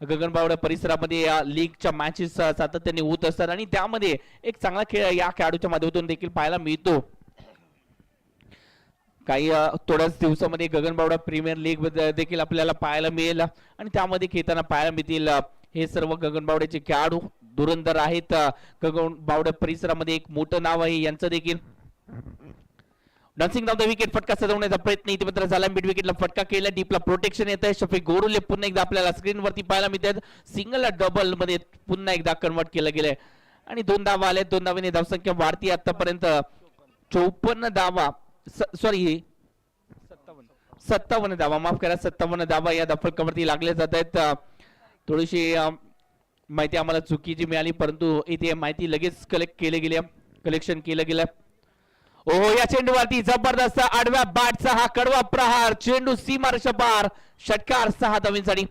गगनबावडा परिसरामध्ये या लीगच्या मॅचेस सातत्याने होत असतात आणि त्यामध्ये एक चांगला खेळ या खेळाडूच्या माध्यमातून देखील पाहायला मिळतो. काही थोड्याच दिवसामध्ये गगनबावडा प्रीमियर लीग देखील आपल्याला पाहायला मिळेल आणि त्यामध्ये खेळताना पाहायला मिळतील. हे सर्व गगनबावड्याचे खेळाडू धुरंधर आहेत. गगनबावडा परिसरामध्ये एक मोठं नाव आहे यांचं देखील. डान्सिंग डाऊन द विकेट फटका सजवण्याचा प्रयत्न इथे मात्र झाला. मिड विकेटला फटका केला. डीपला प्रोटेक्शन येत आहे. शफीक गोरुले पुन्हा एकदा आपल्याला स्क्रीन वरती पाहायला मिळतात. सिंगलला डबल मध्ये पुन्हा एकदा कन्वर्ट केलं गेलंय आणि 2 धावा आले. 2 धावांनी धावसंख्या वाढती आतापर्यंत 54 धावा सॉरी 57 धावा माफ करा 57 धावा या फलकावरती लागले जात आहेत. थोडीशी माहिती आम्हाला चुकीची मिळाली परंतु इथे माहिती लगेच कलेक्शन केलं गेलं. ओहो या चेंडूवरती जबरदस्त आडव्या बॅटचा हा कडवा प्रहार. चेंडू सीमारेषा पार. षटकार 6 धावांसाठी.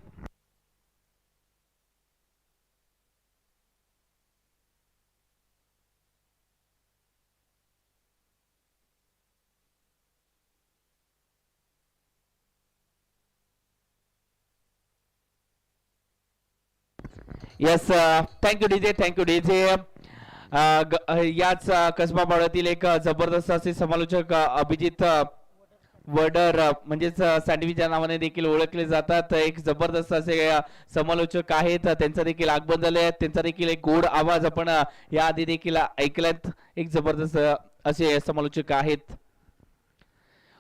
Yes thank you DJ. याच कसबा बावड्यातील एक जबरदस्त असे समालोचक अभिजित वडर म्हणजेच सँडविच या नावाने देखील ओळखले जातात. एक जबरदस्त असे समालोचक आहेत. त्यांचं देखील आगमन झाले आहे. त्यांचा देखील एक गोड आवाज आपण याआधी देखील ऐकल्यात. एक जबरदस्त असे समालोचक आहेत.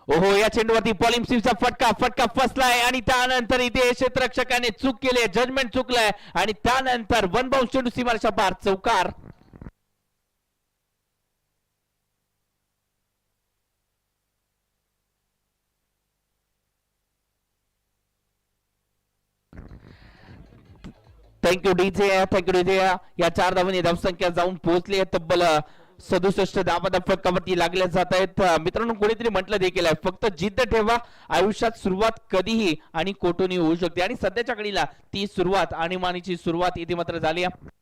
ओहो या चेंडूवरती पॉलिम सिवचा फटका फसलाय आणि त्यानंतर इथे क्षेत्ररक्षकाने चूक केली. जजमेंट चुकलंय आणि त्यानंतर 1 बाउंस चेंडू सीमारेषा पार. चौकार. Thank you DJ. या 4 धावांनी धावसंख्या जाऊन पोहोचली आहे तब्बल 67 धावा फटकावरती लागल्या जात आहेत. मित्रांनो कोणीतरी म्हटलं देखील आहे फक्त जिद्द ठेवा. आयुष्यात सुरुवात कधीही आणि कोठूनही होऊ शकते आणि सध्याच्या घडीला ती सुरुवात आणीबाणीची सुरुवात इथे मात्र झाली आहे.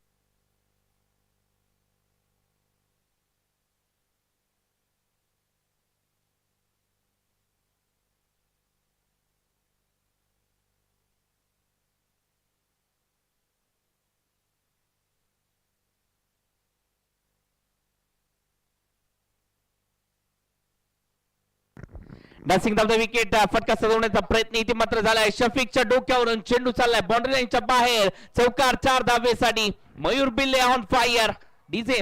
डान्सिंग डाऊन द विकेट फटका सजवण्याचा प्रयत्न इथे मात्र झालाय. शफीकच्या डोक्यावरून चेंडू चाललाय बाउंड्री लाईनच्या बाहेर. चौकार 4 धावेसाठी. मयूर बिल्ले ऑन फायर. डीजे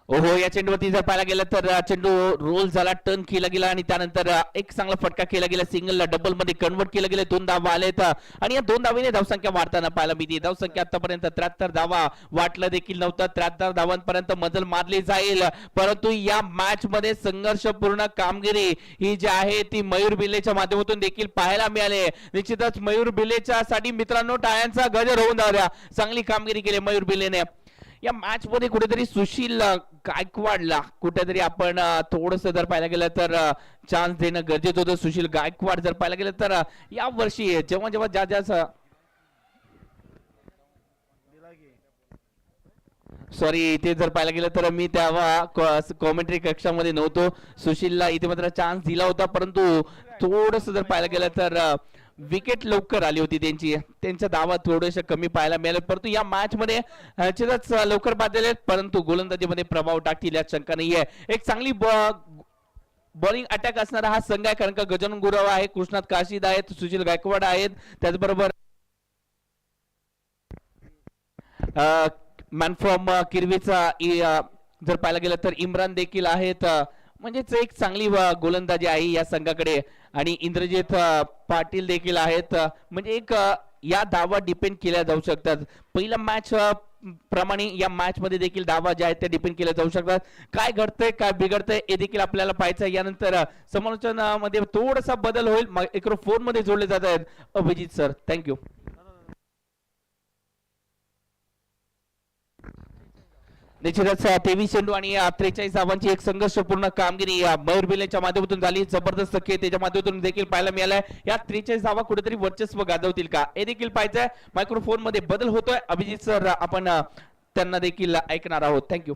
ओहो या चेंडूवरती जर पाहायला गेलं तर चेंडू रोल झाला. टर्न केला गेला आणि त्यानंतर एक चांगला फटका केला गेला. सिंगलला डबल मध्ये कन्वर्ट केलं गेलं. 2 धावा आलेत आणि या 2 धावेने धावसंख्या वाढताना पाहायला मिळते. धावसंख्या आतापर्यंत 73 धावा. वाटलं देखील नव्हतं 73 धावांपर्यंत मजल मारली जाईल परंतु या मॅच मध्ये संघर्षपूर्ण कामगिरी ही जी आहे ती मयूर बिल्लेच्या माध्यमातून देखील पाहायला मिळाली. निश्चितच मयूर बिल्लेच्या साठी मित्रांनो टाळ्यांचा गजर होऊन जाऊया. चांगली कामगिरी केली मयूर बिल्लेने. या मॅच मध्ये कुठेतरी सुशील गायकवाडला कुठेतरी आपण थोडस जर पाहायला गेलं तर चान्स देणं गरजेचं होतं. सुशील गायकवाड जर पाहायला गेलं तर या वर्षी जेव्हा ज्या सॉरी इथे जर पाहायला गेलं तर मी तेव्हा कॉमेंट्री कक्षामध्ये नव्हतो. सुशीलला इथे मात्र चान्स दिला होता परंतु थोडस जर पाहायला गेलं तर विकेट लवकर आली होती त्यांच्या धावा थोडेसे कमी पाहायला मिळाले परंतु या मॅच मध्ये लवकर बाद झाले परंतु गोलंदाजीमध्ये प्रभाव टाकतील यात शंका नाहीये. एक चांगली बॉलिंग अटॅक असणारा हा संघ आहे कारण का गजानन गुरव आहे. कृष्णात काशीद आहेत. सुशील गायकवाड आहेत. त्याचबरोबर मॅन फ्रॉम किरवीचा जर पाहायला गेलं तर इम्रान देखील आहेत, म्हणजेच एक चांगली गोलंदाजी आहे या संघाकडे. आणि इंद्रजित पाटील देखील आहेत, म्हणजे एक या धावा डिपेंड केल्या जाऊ शकतात. पहिल्या मॅच प्रमाणे या मॅच मध्ये देखील धावा ज्या आहेत त्या डिपेंड केल्या जाऊ शकतात. काय घडतंय काय बिघडतंय हे देखील आपल्याला पाहायचं. यानंतर समालोचनामध्ये थोडासा बदल होईल. मायक्रोफोन मध्ये जोडले जात आहेत अभिजित सर. थँक्यू. निश्चितच 23 चेंडू आणि 43 धावांची एक संघर्षपूर्ण कामगिरी या मयूर बिलेच्या माध्यमातून झाली. जबरदस्त खेळ त्याच्या माध्यमातून देखील पाहायला मिळालाय. या 43 धावा कुठेतरी वर्चस्व गाजवतील का हे देखील पाहायचंय. मायक्रोफोन मध्ये बदल होतोय. अभिजित सर आपण त्यांना देखील ऐकणार आहोत. थँक्यू.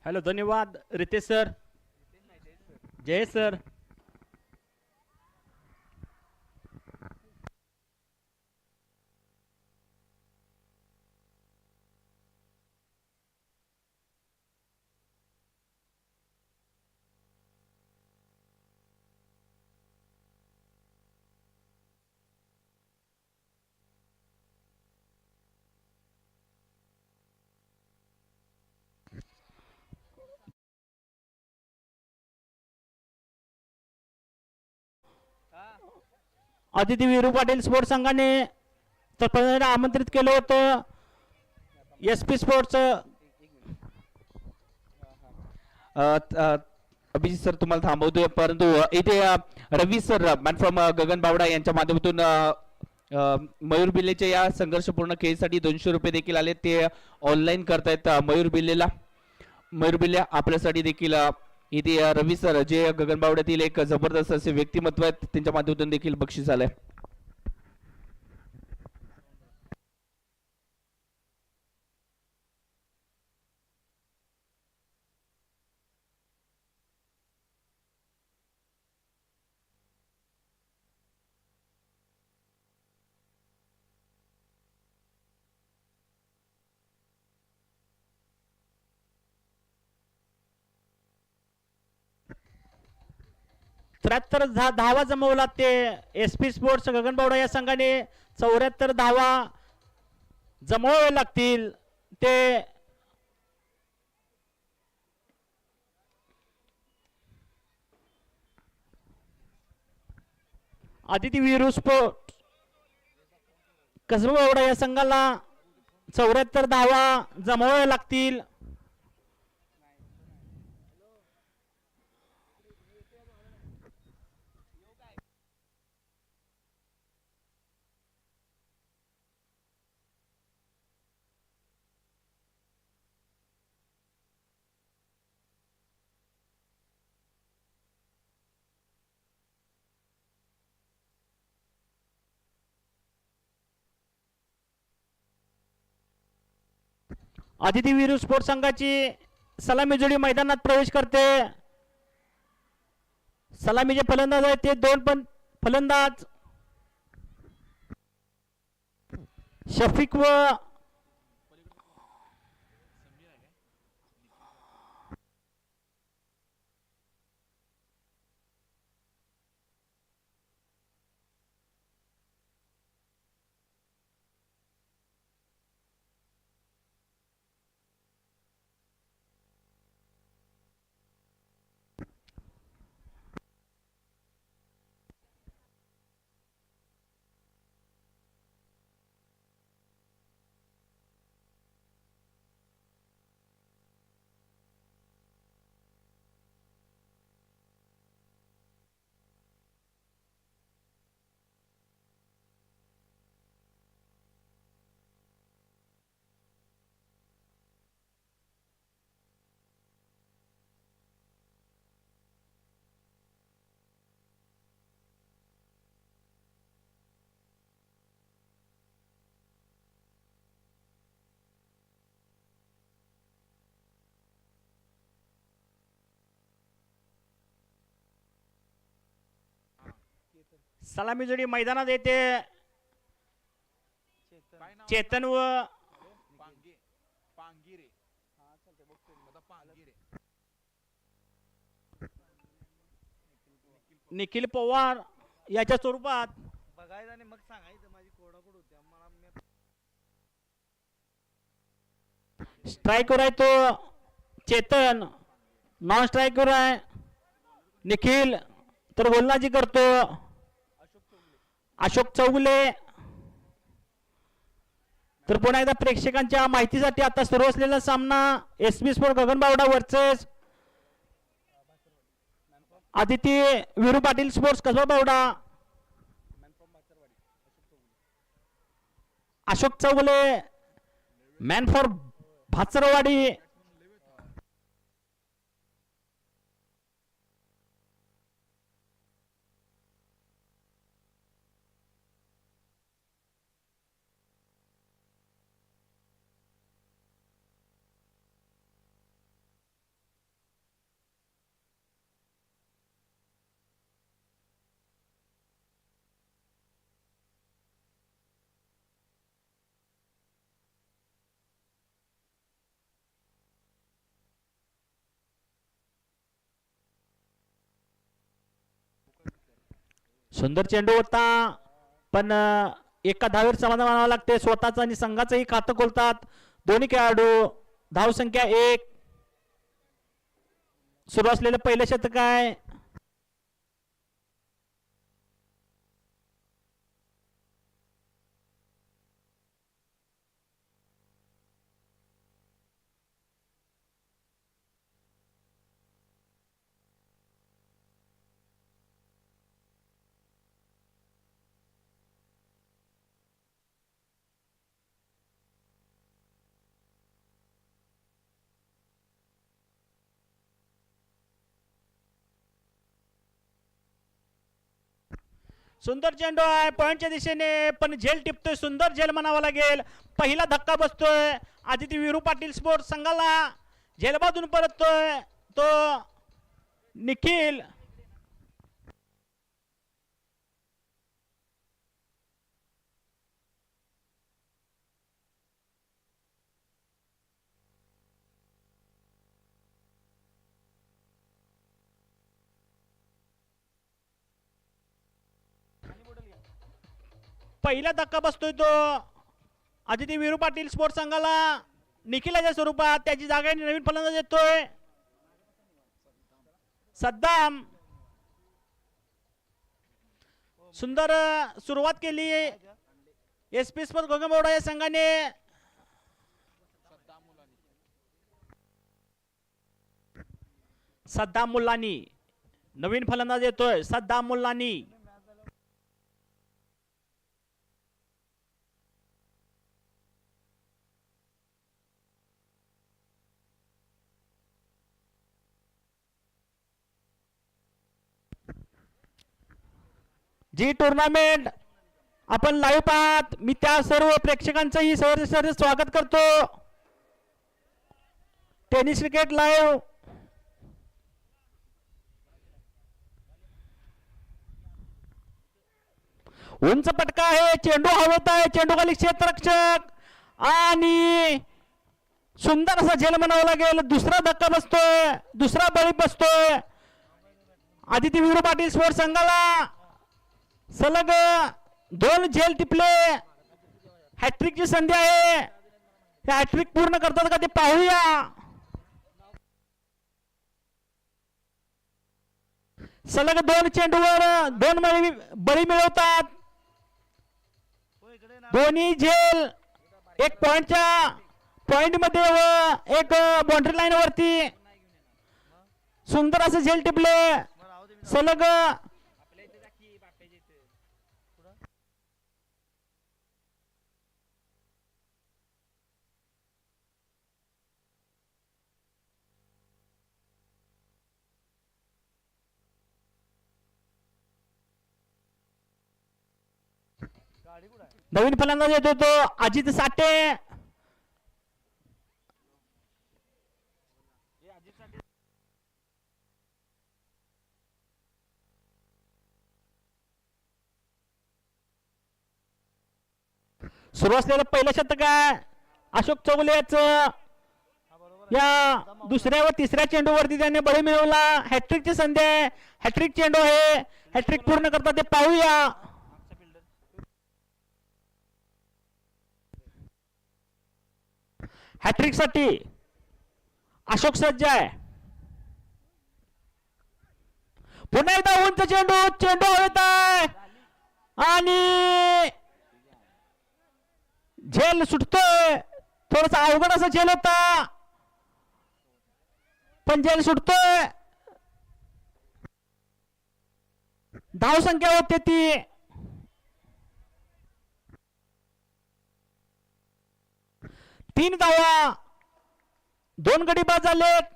हॅलो, धन्यवाद रितेश सर, जय सर. आदिती विरू पाटील स्पोर्ट्स संघाने तर आमंत्रित केलं होतं. SP स्पोर्ट्स अभिजित सर तुम्हाला थांबवतोय, परंतु इथे रवी सर मॅन फ्रॉम गगन बावडा यांच्या माध्यमातून मयूर बिल्लेच्या या संघर्षपूर्ण खेळीसाठी 200 रुपये देखील आले. ते ऑनलाईन करतायत मयूर बिल्ले आपल्यासाठी देखील. इथे रवी सर जे गगन बावड्यातील एक जबरदस्त असे व्यक्तिमत्व आहेत, त्यांच्या माध्यमातून देखील बक्षीस आलंय. धावा जमवला. ते SP स्पोर्ट्स गगनबावडा या संघाने 74 धावा जमवावे लागतील. ते आदिती विरू स्पोर्ट कसबा या संघाला 74 धावा जमवाव्या लागतील. आदिती विरू स्पोर्ट्स संघाची सलामी जोडी मैदानात प्रवेश करते. सलामीचे फलंदाज आहेत ते 2 फलंदाज शफिक व सलामी जोडी मैदानात येते. चेतन व निखिल पवार याच्या स्वरूपात बघायचं आणि मग सांगायचं माझी कोडाकोड होती मला स्ट्राईकवर आहे तो चेतन, नॉन स्ट्राईकवर आहे निखिल, तर गोलंदाजी करतो अशोक चौगुले. तर पुन्हा एकदा प्रेक्षकांच्या माहितीसाठी आता सुरू असलेला सामना SB sport Gaganbawada versus Aditi Viru Patil sports Kasba Bawada. Ashok Chougule man for Bhacharwadi. सुंदर चेंडू होता पण एका धावेवर समाधान मानावं लागते. स्वतःचं आणि संघाचंही खातं खोलतात दोन्ही खेळाडू. धाव संख्या 1. सुरू असलेलं पहिलं शतक आहे. सुंदर चेंडू आहे पॉइंटच्या दिशेने पण झेल टिपतोय. सुंदर झेल म्हणावा लागेल. पहिला धक्का बसतोय आदिती विरू पाटील स्पोर्ट्स संघाला. झेलबाजून परततोय तो निखिल. पहिला धक्का बसतोय तो आदिती विरू पाटील स्पोर्ट्स संघाला निखिलाच्या स्वरूपात. त्याची जागा नवीन फलंदाज येतोय सद्दाम. सुंदर सुरुवात केली एसपी स्पोर्ट्स गगनबावडा या संघाने. सद्दाम मुल्लानी नवीन फलंदाज येतोय. सद्दाम मुल्लानी जी टुर्नामेंट आपण लाईव्ह पाहत मी त्या सर्व प्रेक्षकांचंही सहर्ष स्वागत करतो. Tennis cricket live. उंच पटका आहे. चेंडू हवेत आहे. चेंडू खाली क्षेत्ररक्षक आणि सुंदर असा झेल म्हणावं लागेल. दुसरा धक्का बसतोय. दुसरा बळी बसतोय आदिती विरू पाटील स्पोर्ट्स संघाला. सलग 2 झेल टिपले. हॅट्रिकची संधी आहे. हॅट्रिक पूर्ण करतात का ते पाहूया. सलग 2 चेंडूवर 2 बळी मिळवतात. दोन्ही झेल एक पॉइंट मध्ये व एक बाउंड्री लाईन वरती. सुंदर असे झेल टिपले सलग. नवीन फलंदाज येतो तो अजित साठे. सुरू असलेलं पहिलं शतक आहे अशोक चौगुले याचं. या दुसऱ्या व तिसऱ्या चेंडूवरती त्याने बळी मिळवला. हॅट्रिकची संधी आहे. हॅट्रिक चेंडू आहे. हॅट्रिक पूर्ण करतात ते पाहूया. हॅट्रिक साठी अशोक सज्ज आहे. पुन्हा एकदा उंच चेंडू, चेंडू हवेत आहे आणि झेल सुटतोय. थोडासा अवघड असा झेल होता पण झेल सुटतोय. धाव संख्या होते ती 3 धावा. 2 गडी बाद झालेत.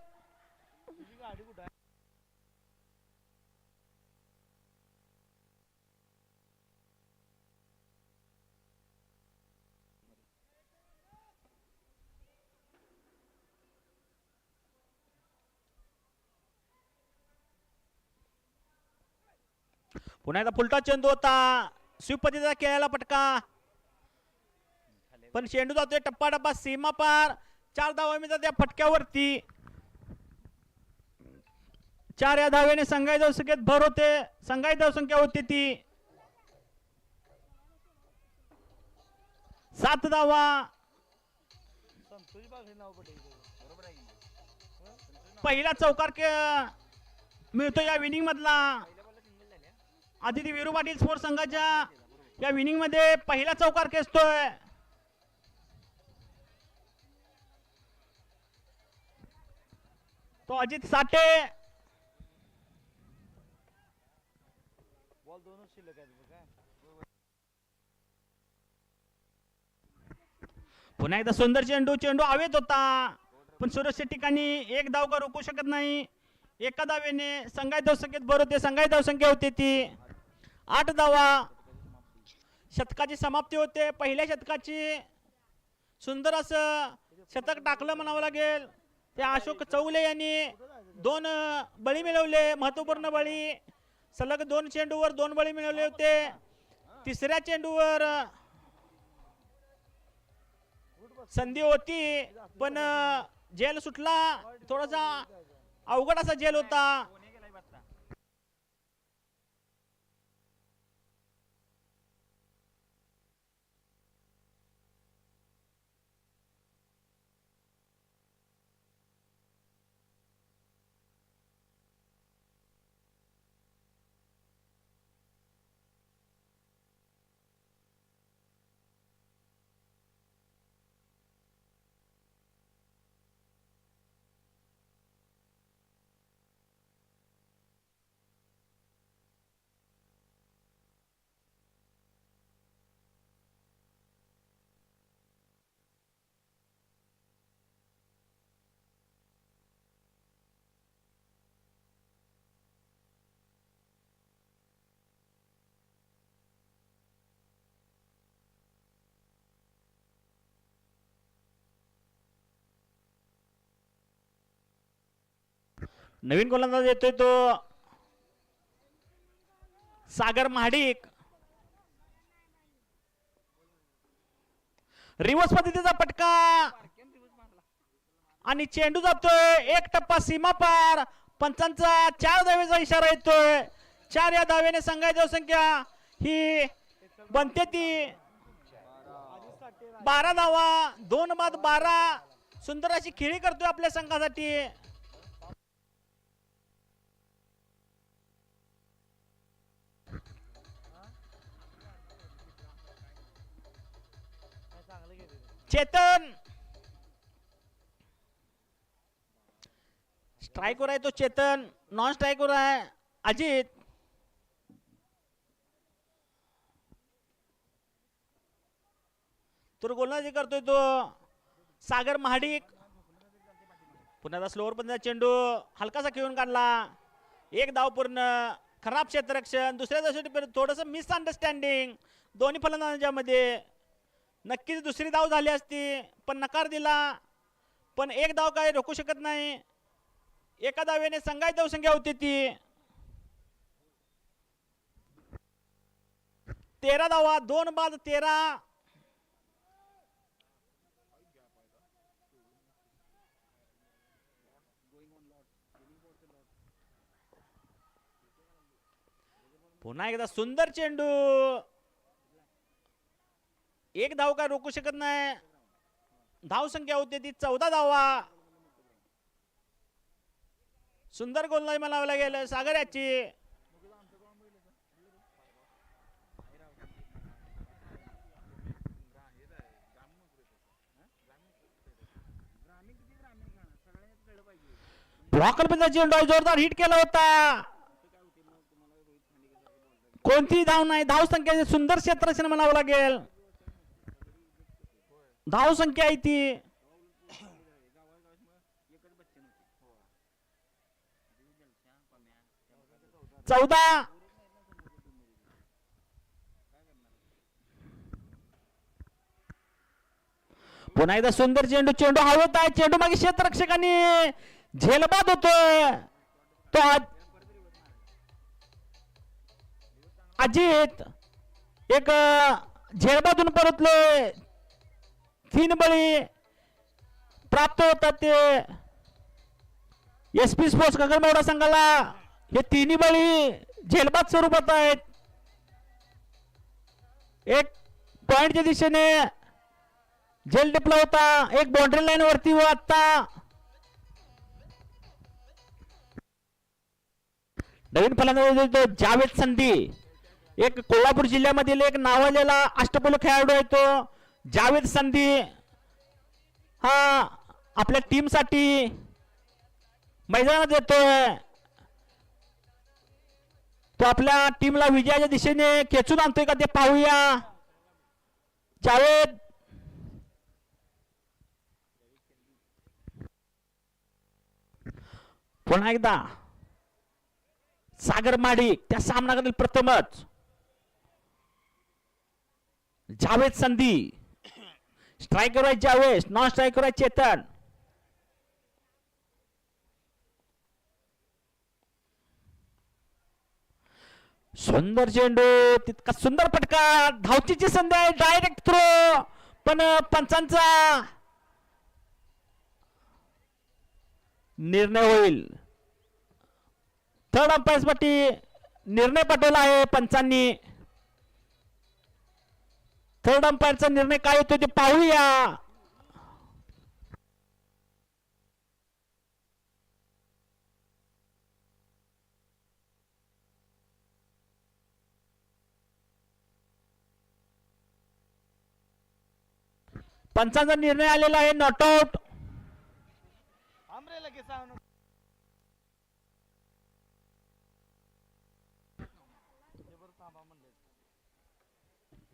पुन्हा एकदा फुलटा चेंडू होता. शिवपतीचा खेळायला पटका पण चेंडू जातोय टप्पा टप्पा सीमा पार. 4 धावा मिळतात त्या फटक्यावरती. 4 या धावेने संघाची धावसंख्येत भर होते. संघाची धावसंख्या होती ती 7 धावा. पहिला चौकार मिळतो या विनिंग मधला. आदिती विरू पाटील स्पोर्ट्स संघाच्या या विनिंग मध्ये पहिला चौकार खेचतोय. तो अजित साठे. बॉल दोनच शिल्लक आहेत काय. पुन्हा एकदा सुंदर चेंडू, चेंडू हवेत होता पण सुरक्षित ठिकाणी एक धाव का रोखू शकत नाही. एका धावेने संघाची धावसंख्येत भर होते. संघाची धावसंख्या होती ती 8 धावा. शतकाची समाप्ती होते. पहिल्या शतकाची सुंदर असं शतक टाकलं म्हणावं लागेल. ते अशोक चौले यांनी 2 बळी मिळवले. महत्वपूर्ण बळी. सलग 2 चेंडूवर 2 बळी मिळवले होते. तिसऱ्या चेंडूवर संधी होती पण जेल सुटला. थोडासा अवघड असा जेल होता. नवीन गोलंदाज येतोय तो सागर महाडिक. रिवर्स पद्धतीचा पटका आणि चेंडू जातोय एक टप्पा सीमा पार. पंचांचा 4 धावेचा इशारा येतोय. 4 या धावेने संघाची धावसंख्या ही बनते ती 12 धावा. 2 बाद 12. सुंदर अशी खेळी करतोय आपल्या संघासाठी. चेतन स्ट्राइकवर आहे. तो चेतन नॉन स्ट्राइकवर आहे. अजित तर गोलंदाजी करतोय तो सागर महाडिक. पुन्हा स्लोअर पण चेंडू हलकासा खेळून काढला. 1 धाव पूर्ण. खराब क्षेत्ररक्षण. दुसऱ्या धावेसाठी थोडस मिसअंडरस्टँडिंग दोन्ही फलंदाजांमध्ये. नक्कीच दुसरी धाव झाली असती पण नकार दिला. पण 1 धाव काय रोखू शकत नाही. एका धावेने संघाची धावसंख्या होती ती 13 धावा. 2 बाद 13. पुन्हा एकदा सुंदर चेंडू. एक धाव काय रोखू शकत नाही. धाव संख्या होती ती 14 धावा. सुंदर गोलंदाजी म्हणावं गेलं सागर याची. ब्लॉकर मध्ये चेंडू जोरदार हिट केला होता. कोणती धाव नाही. धाव संख्या सुंदर क्षेत्ररक्षण म्हणावं लागेल. धाव संख्या आहे ती 14. पुन्हा एकदा सुंदर चेंडू. चेंडू हवेत आहे. चेंडू मागे क्षेत्ररक्षकांनी झेलबाद होतोय. तो अजित एक झेलबादून परतले. 3 बळी प्राप्त होतात ते एसपी स्पोर्ट्स गगनबावडा संघाला. हे तिन्ही बळी झेलबाद स्वरूपात आहेत. एक पॉइंटच्या दिशेने झेल टिपला होता. एक बाउंड्री लाईन वरती व आता नवीन फलंदाज जावेद संधी. एक कोल्हापूर जिल्ह्यामधील एक नावाजलेला अष्टपैलू खेळाडू आहे तो जावेद संधी. हा आपल्या टीम साठी मैदानात येतोय. तो आपल्या टीमला विजयाच्या दिशेने खेचून आणतोय का ते पाहूया. जावेद पुन्हा एकदा सागर माडिक त्या सामनाकडील प्रथमच. जावेद संधी. स्ट्रायकर आहे जावेद. नॉन स्ट्रायकर आहे चेतन. सुंदर चेंडू. तितका सुंदर फटका. धावचीची संधी आहे. Direct throw. पण पंचांचा निर्णय होईल. थर्ड अंपायर साठी निर्णय पाठवला आहे पंचांनी. थर्ड अंपायरचा निर्णय काय होतो ते पाहूया. पंचांचा निर्णय आलेला आहे नॉट आउट.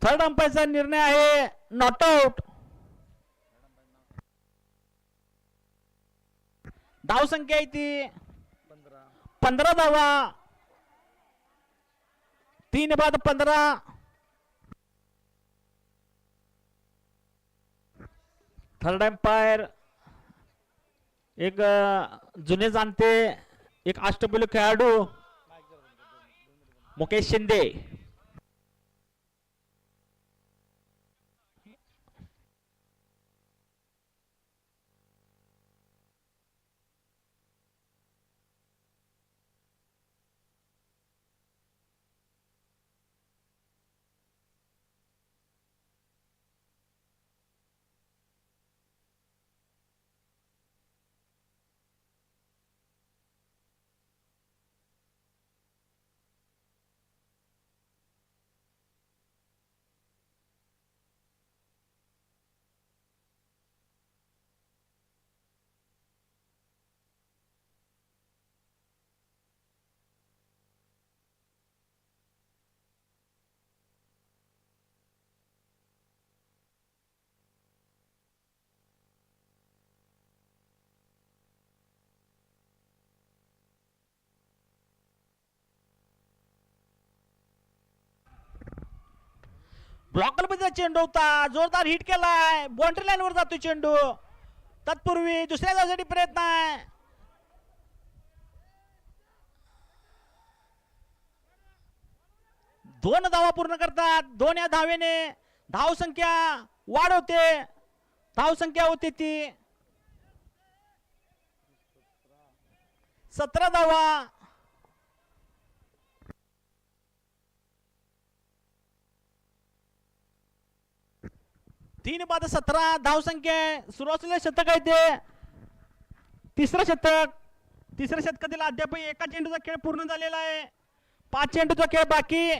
थर्ड अंपायरचा निर्णय आहे नॉट आउट. धाव संख्या आहे ती 15 धावा. 3 बाद 15. थर्ड अंपायर एक जुने जाणते एक अष्टपैलू खेळाडू मुकेश शिंदे. ब्लॉकर मध्ये चेंडू होता. जोरदार हिट केलाय. बाउंड्री लाईन वर जातो चेंडू. तत्पूर्वी दुसऱ्या धावसाठी प्रयत्न आहे. दोन धावा पूर्ण करतात. 2 या धावेने धाव संख्या वाढवते. धाव संख्या होते ती 17 धावा. 3 बाद 17 धावसंख्या आहे. सुरू असलेले शतक आहे ते तिसरं शतक. तिसऱ्या शतकातील अद्याप एका चेंडूचा खेळ पूर्ण झालेला आहे. 5 चेंडूचा खेळ बाकी.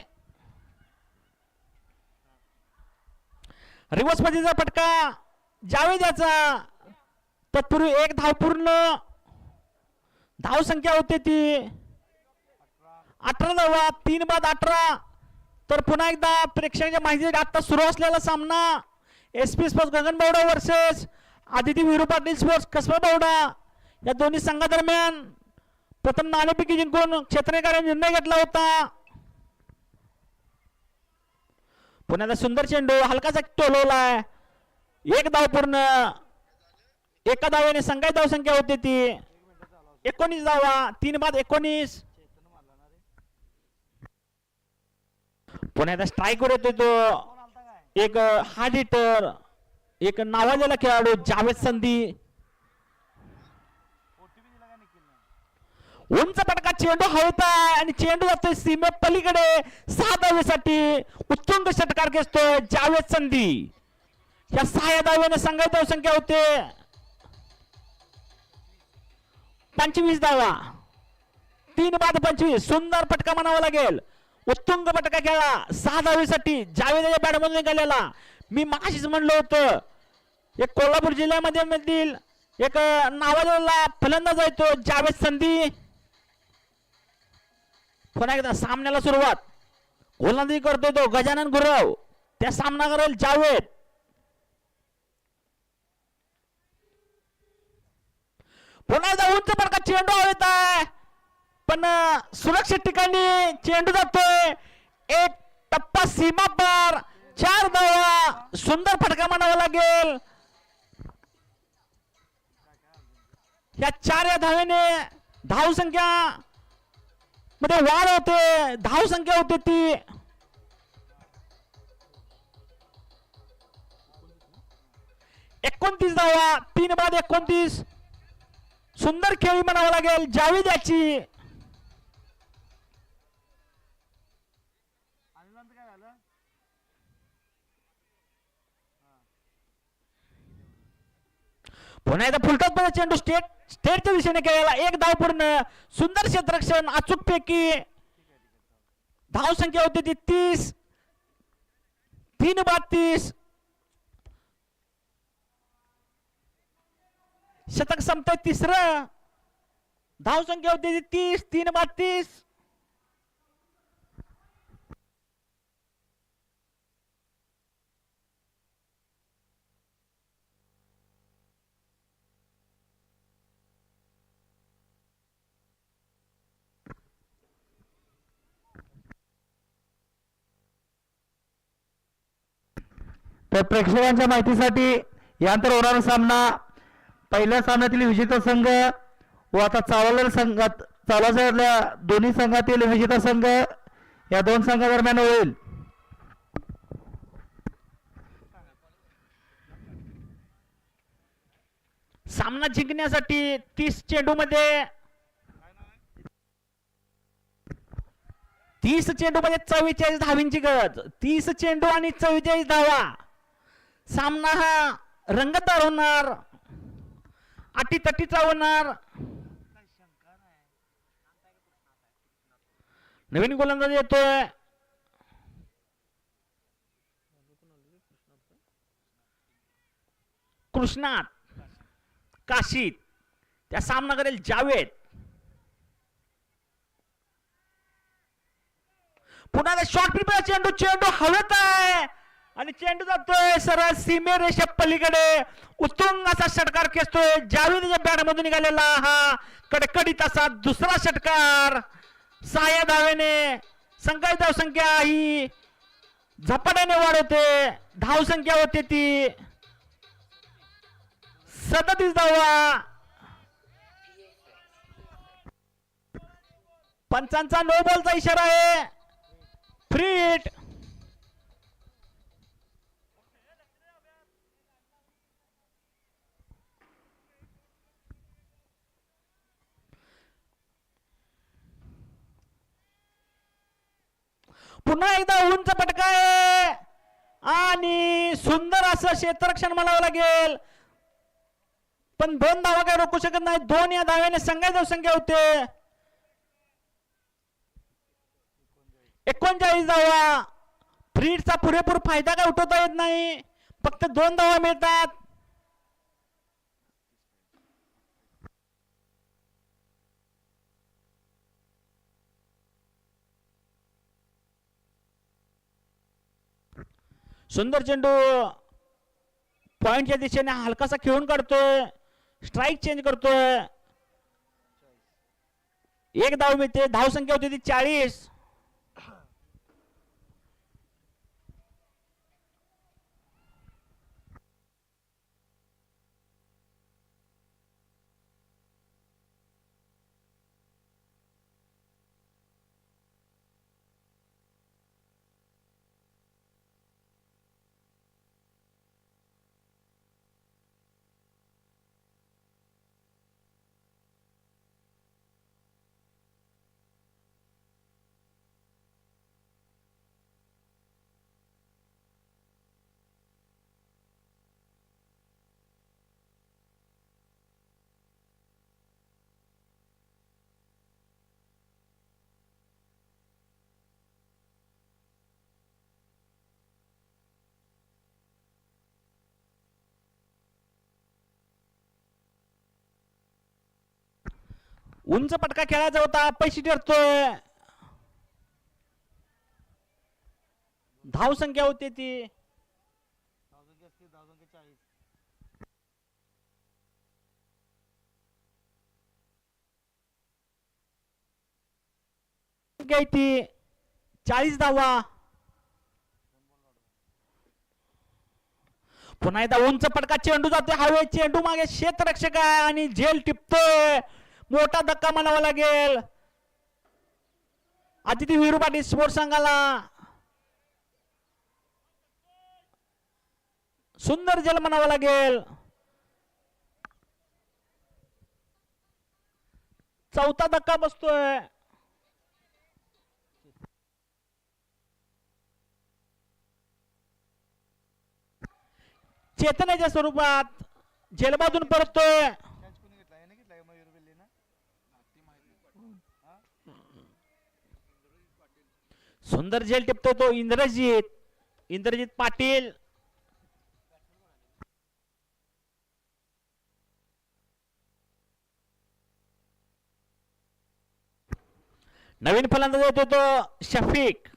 रिवर्स पद्धतीचा फटका जावेद याचा. तत्पूर्वी 1 धाव पूर्ण. धावसंख्या होते ती 18 धावा. 3 बाद 18. तर पुन्हा एकदा प्रेक्षकांच्या माहिती आता सुरू असलेला सामना SP sports Gaganbawda versus Aditi Viru Patil sports Kasba Bawda या दोन्ही संघादरम्यान प्रथम नाणेफेकी जिंकून क्षेत्रकाराने निर्णय घेतला होता. पुण्याचा सुंदर चेंडू हलकासा टोलवलाय. 1 धाव पूर्ण. एका धावेने संघाची धावसंख्या होती ती 19 धावा. 3 बाद 19. पुण्याचा स्ट्राईकवर येतो तो एक हार्ड हिटर, एक नावाजलेला खेळाडू जावेद संधी. उंच पटका चेंडू हवेत आहे आणि चेंडू जातोय सीमे पलीकडे 6 धावेसाठी. उत्तुंग षटकार खेचतोय जावेद संधी. या 6 धावेने संघाची धावसंख्या होते 25 धावा. 3 बाद 25. सुंदर पटका म्हणावा लागेल. उत्तुंग पटका खेळला 6 धावेसाठी जावेद बॅटमधून निघालेला. मी मागाशीच म्हणलं होतं एक कोल्हापूर जिल्ह्यामध्ये मधील एक नावाजलेला फलंदाज आहे तो जावेद संधी. पुन्हा एकदा सामन्याला सुरुवात. गोलंदाजी करतोय तो गजानन गुरव. त्या सामना करेल जावेद. पुन्हा एकदा उंच पडका चेंडू हवेत आहे पण सुरक्षित ठिकाणी चेंडू जातोय. एक टप्पा सीमा पार. 4 धावा. सुंदर फटका म्हणावा लागेल. या 4 धावेने धावसंख्या मध्ये वाढ होते. धावसंख्या होते ती 29 धावा. 3 बाद 29. सुंदर खेळी म्हणावं लागेल जावेद याची. पुन्हा एकदा फुलटॉस चेंडू स्टेटच्या दिशेने खेळायला. 1 धाव पूर्ण. सुंदर क्षेत्ररक्षण अचूक पैकी. धावसंख्या होती ती 30. 3 बाद 30. शतक संपतंय तिसरं. धावसंख्या होती ती 30. 3 बाद 30. तर प्रेक्षकांच्या माहितीसाठी यानंतर होणारा सामना पहिल्या सामन्यातील विजेता संघ व आता चालवलेल्या दोन्ही संघातील विजेता संघ या 2 संघादरम्यान होईल. सामना जिंकण्यासाठी 30 चेंडू मध्ये 44 धावींची गरज. 30 चेंडू आणि 44 धावा. सामना हा रंगतदार होणार. अटीतटीचा होणार. नवीन गोलंदाज येतोय कृष्णात काशीत. त्या सामना करेल जावेद. पुन्हा शॉर्ट पिपळा चेंडू हवेत आहे आणि चेंडू जातोय सरळ सीमे रेषा पलीकडे. उत्तुंग असा षटकार खेचतोय जावेदच्या बॅटमधून निघालेला हा कडकडीत असा दुसरा षटकार. 6 धावेने संघाची धावसंख्या ही झपाट्याने वाढवते. धावसंख्या होते ती 37 धावा. पंचांचा नो बॉलचा इशारा आहे. Free hit. पुन्हा एकदा उंच पटका आहे आणि सुंदर असं क्षेत्ररक्षण म्हणावं लागेल, पण 2 धावा काय रोखू शकत नाही. 2 या धाव्याने संघाची संख्या होते 39 धावा. फ्रीडचा पुरेपूर फायदा काय उठवता येत नाही, फक्त 2 धावा मिळतात. सुंदर चेंडू पॉइंटच्या दिशेने हलकासा खेळून काढतोय, स्ट्राईक चेंज करतोय. 1 धाव मिळते. धाव संख्या होती ती 40. उंच पटका खेळायचा होता, पैसे ठरतोय. धाव संख्या होती ती 40. संख्या आहे ती 40 धावा. पुन्हा एकदा उंच पटका, चेंडू जातोय हवे, चेंडू मागे क्षेत्ररक्षक आहे आणि झेल टिपतोय. मोठा धक्का म्हणावा लागेल आदिती विरू पाटील स्पोर्ट्स संघाला. सुंदर झेल म्हणावा लागेल. 4था धक्का बसतोय. चेतनाच्या स्वरूपात झेलबाजून परततोय. कॅच कोणी घेतला? याने घेतला का मयूर बेल्लेनं? सुंदर झेल टिपतोय तो इंद्रजित पाटील. नवीन फलंदाज येतो तो शफीक.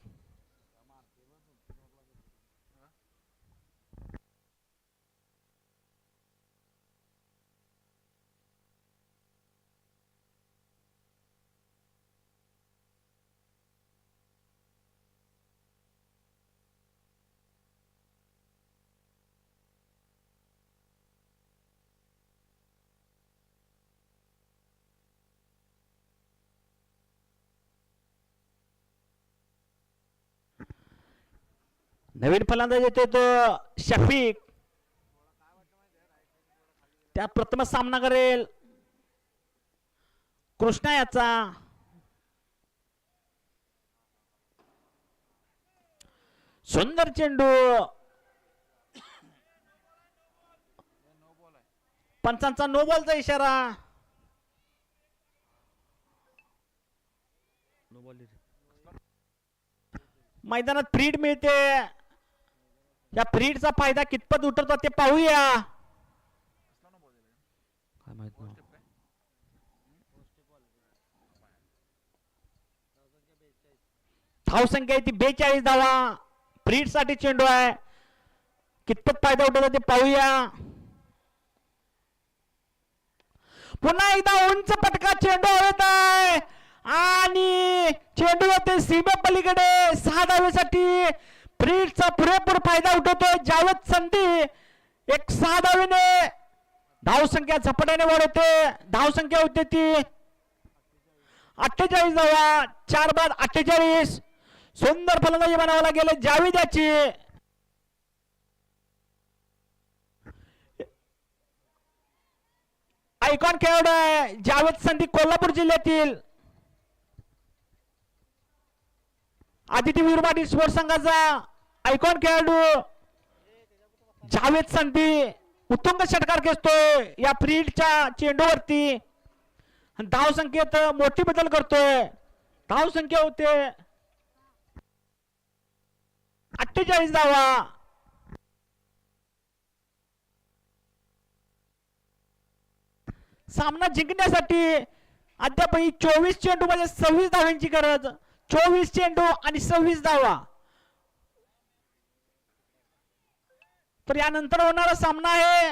नवीन फलंदाज येतो तो शफीक. त्या प्रथम सामना करेल कृष्णा याचा. सुंदर चेंडू, पंचांचा नो बॉलचा इशारा. मैदानात फ्रीड मिळते. या फ्रीडचा फायदा कितपत उठवतो ते पाहूया. काय माहित नाही. धाव संख्या आहे ती 42 धावा. फ्रीड साठी चेंडू आहे, कितपत फायदा उठवतो ते पाहूया. पुन्हा एकदा उंच पटका, चेंडू हवेत आहे आणि चेंडू होते सीमे पलीकडे. 6 धावेसाठी फ्रीडचा पुरेपूर फायदा उठवतोय जावेद संधी. 6 धावेने धाव संख्या झपाट्याने वाढवते. धाव संख्या होते ती 48 धावा. 4 बाद 48. सुंदर फलंदाजी बनावं लागेल जावेद याची. आयकॉन खेळाडू आहे जावेद संधी, कोल्हापूर जिल्ह्यातील. आदिती विरू पाटील स्पोर्ट्स संघाचा आयकॉन खेळाडू. जावेद संधी उत्तुंग षटकार खेचतोय या फ्रीडच्या चेंडूवरती आणि धाव संख्येत मोठी बदल करतोय. धाव संख्या होते 48 धावा. सामना जिंकण्यासाठी अद्यापही 24 चेंडू मध्ये 26 धावांची गरज. 24 चेंडू आणि 26 धावा. तर यानंतर होणारा सामना आहे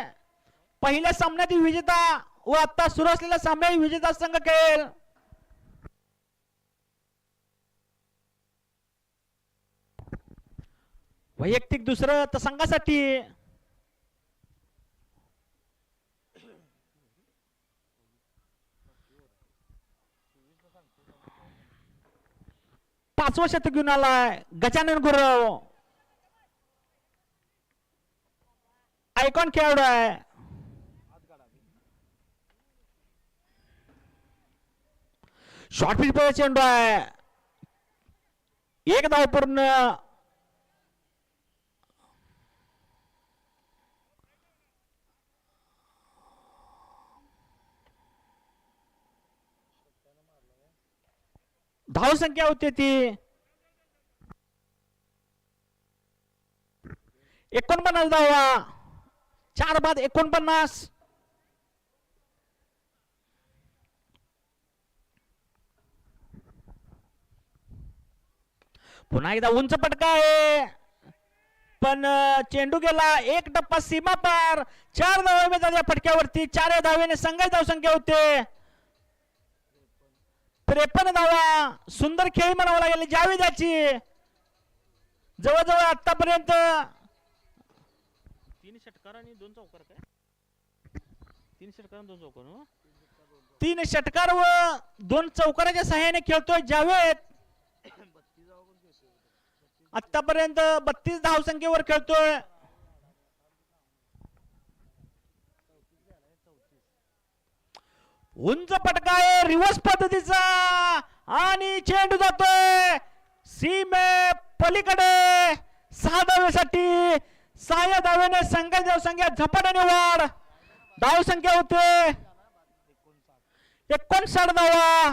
पहिल्या सामन्यातील विजेता व आता सुरू असलेल्या सामन्यातील विजेता संघ खेळेल. वैयक्तिक दुसरं तर संघासाठी पाचवं शतक घेऊन आलाय गजानन गुरव. आयकॉन खेळाडू आहे. शॉर्ट पिच चेंडू आहे. एक धाव पूर्ण. धाव संख्या होती ती 49 धावा. 4 बाद 49. पुन्हा एकदा उंच पटका आहे पण चेंडू गेला. एक टप्पा सीमा पार. 4 धावा मिळतात या फटक्यावरती. 4 धावेने संघाची धावसंख्या होते 53 धावा. सुंदर खेळी म्हणावं लागेल जावेदाची. जवळजवळ आतापर्यंत 3 षटकार आणि 2 चौकार. काय 3 षटकार आणि 2 चौकार. 3 षटकार व 2 चौकाराच्या सहाय्याने खेळतोय जावेद. आतापर्यंत 32 धावसंख्येवर खेळतोय. उंच पटका आहे रिव्हर्स पद्धतीचा आणि चेंडू जातोय सीमे पलीकडे. 6 धावेसाठी. 6 धावेने संघाची धावसंख्या झपाट्याने वाढ. धावसंख्या होते 59 धावा.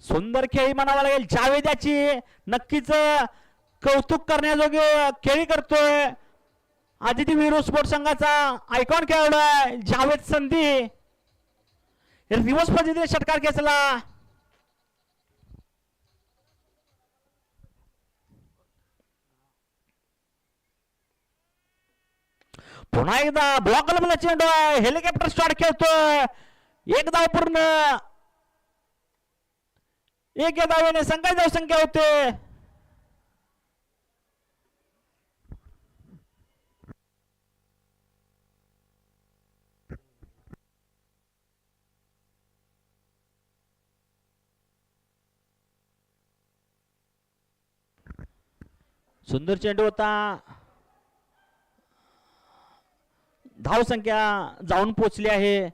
सुंदर खेळी म्हणावा लागेल जावेदाची. नक्कीच कौतुक करण्याजोगे खेळी करतोय. आदिती वीरू स्पोर्ट्स संघाचा आयकॉन खेळाडू आहे जावेद संधी. रिव्हर्स पद्धतीने षटकार खेचला. पुन्हा एकदा ब्लॉक चेंडू आहे. हेलिकॉप्टर शॉट खेळतोय. 1 धाव पूर्ण. 1 धावेने संघाची धावसंख्या होते. सुंदर चेंडू होता. धाव संख्या जाऊन पोचली आहे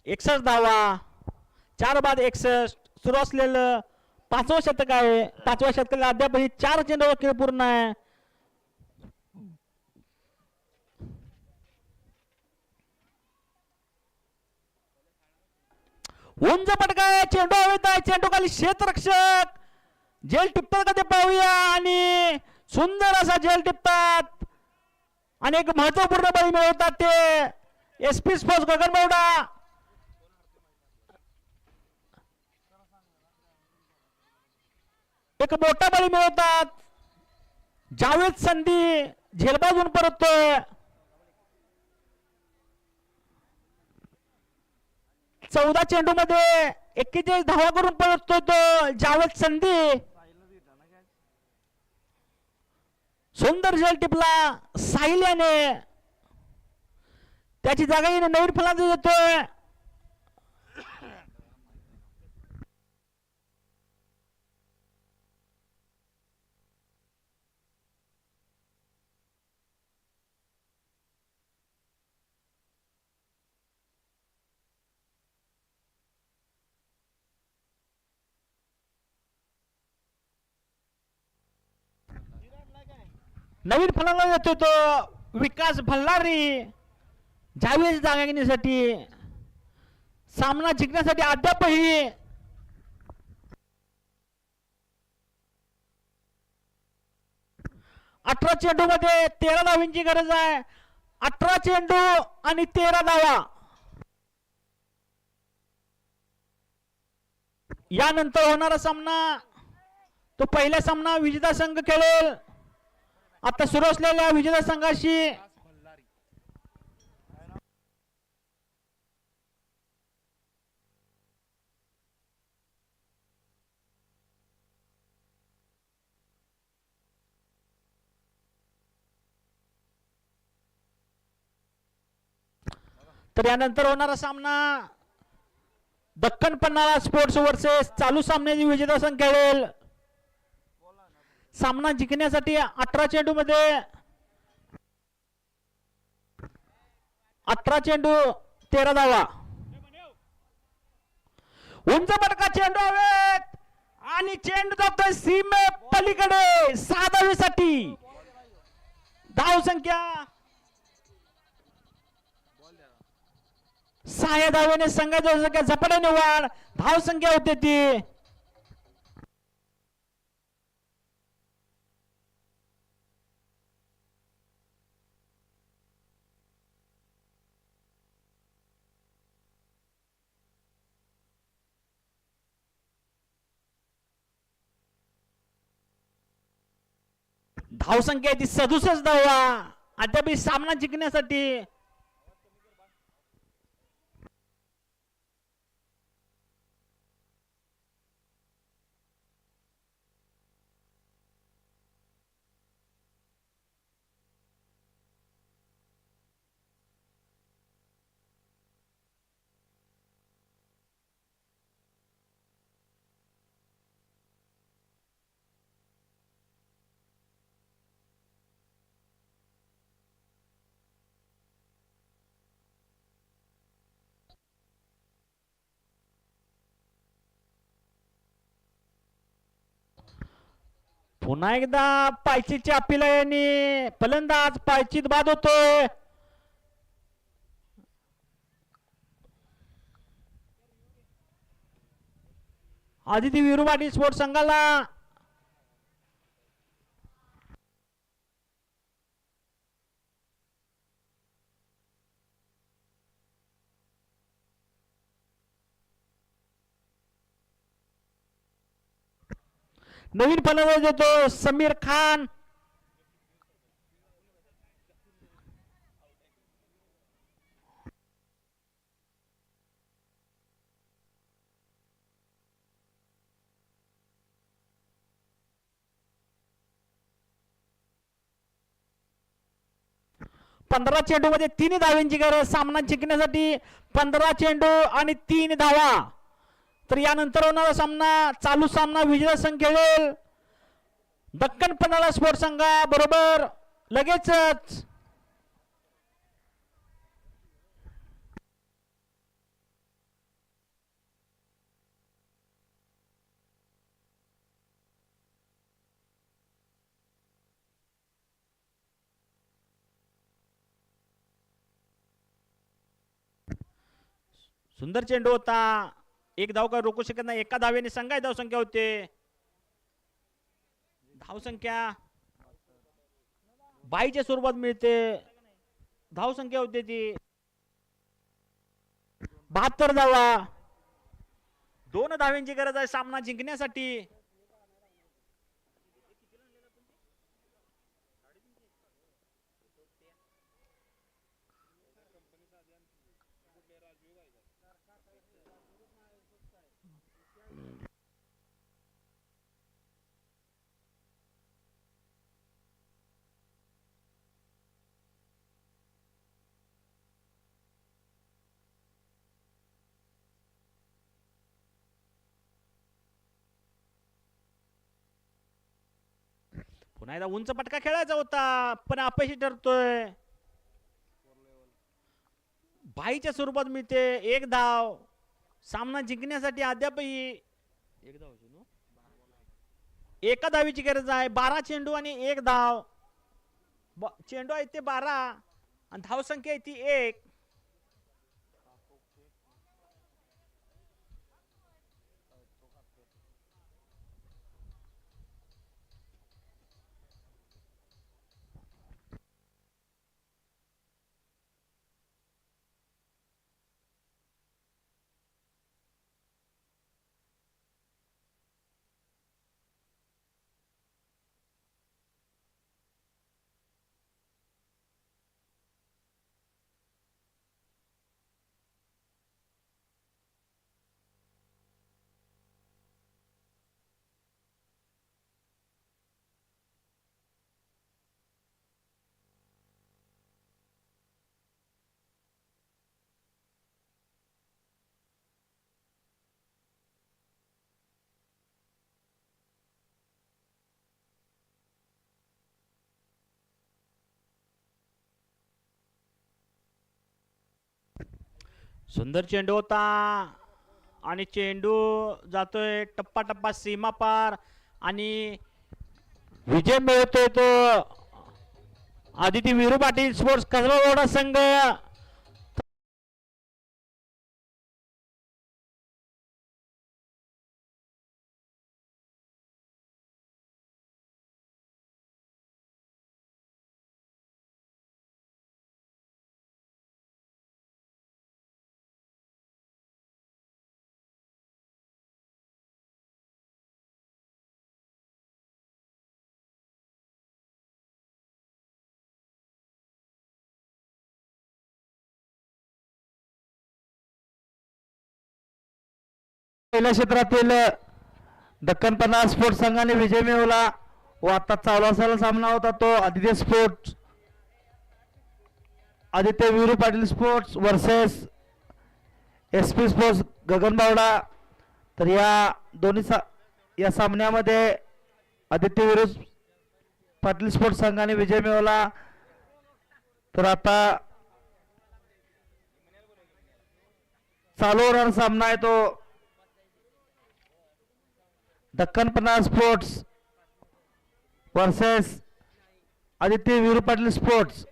61 धावा. 4 बाद 61. सुरू असलेलं 5वं शतक आहे. 5व्या शतकाला अद्यापही 4 चेंडूवर खेळ पूर्ण आहे. उंच पटका आहे. चेंडू हवेत आहे. चेंडू खाली क्षेत्ररक्षक जेल टिपतात का ते पाहूया. आणि सुंदर असा जेल टिपतात आणि एक महत्वपूर्ण बळी मिळवतात ते एसपी स्पोर्ट्स गगनबावडा. एक मोठा बळी मिळवतात. जावेद संधी झेलबाजून परततोय. 14 चेंडू मध्ये 41 धावा करून परततोय तो जावेद संधी. सुंदर झेल टिपला साहिल याने. त्याची जागा येणे नवीन फलंदाज येतोय. नवीन फलंदाज येतो तो विकास भल्लारी जावेद जागा घेण्यासाठी सामना जिंकण्यासाठी अद्यापही अठरा चेंडू मध्ये 13 धावांची गरज आहे. 18 चेंडू आणि 13 धावा. यानंतर होणारा सामना तो पहिला सामना विजेता संघ खेळेल. आता सुरू असलेल्या विजेता संघाशी तर यानंतर होणारा सामना दक्कन पन्हाळा स्पोर्ट्स वर्सेस चालू सामन्याची विजेता संघ खेळेल. सामना जिंकण्यासाठी 18 चेंडू मध्ये 18 चेंडू 13 धावा. उंच पटका चेंडू हवेत आणि चेंडू जातोय सीमे पलीकडे 6 धावेसाठी. धाव संख्या 6 धावेने संघाची संख्या झपाट्याने वाढ. धाव संख्या होते ती धाव संख्या ती 67 धावा. अद्याप सामना जिंकण्यासाठी पुन्हा एकदा पायचीच्या अपिलाने फलंदाज पायचीत बाद होतोय. आदिती विरुवाडी स्पोर्ट्स संघाला नवीन फलंदाज येतो समीर खान. पंधरा चेंडू मध्ये 3 धावांची गरज. सामना जिंकण्यासाठी 15 चेंडू आणि 3 धावा. तर यानंतर होणारा सामना चालू सामना विजेता संघ खेळेल दक्कन पन्हाळा स्पोर्ट्स संघा बरोबर लगेचच. सुंदर चेंडू होता. एक धाव का रोखू शकत नाही. एका धावेने संघाची धाव संख्या होते. धाव संख्या 22च्या स्वरूपात मिळते. धाव संख्या होते ती 72 धावा. 2 धाव्यांची गरज आहे सामना जिंकण्यासाठी. पुन्हा एकदा उंच पटका खेळायचा होता पण अपयशी ठरतोय. 22च्या स्वरूपात मिळते 1 धाव. सामना जिंकण्यासाठी अद्यापही 1 धाव एका धावीची गरज आहे. 12 चेंडू आणि 1 धाव. चेंडू आहे ते 12 आणि धावसंख्या आहे ती 1. सुंदर चेंडू होता आणि चेंडू जातोय टप्पा टप्पा सीमा पार आणि विजय मिळतोय तो आदिती विरू पाटील स्पोर्ट्स कसबा संघ. पहिल्या क्षेत्रातील दक्कन पन्नास स्पोर्ट्स संघाने विजय मिळवला व आता चालू असलेला सामना होता तो Aditya Viru Patil sports versus SP sports Gaganbawda. तर या सामन्यामध्ये आदित्य विरू पाटील स्पोर्ट्स संघाने विजय मिळवला. तर आता चालू होणारा सामना आहे तो दक्कन पन्नास sports versus Aditya Viru Patil sports.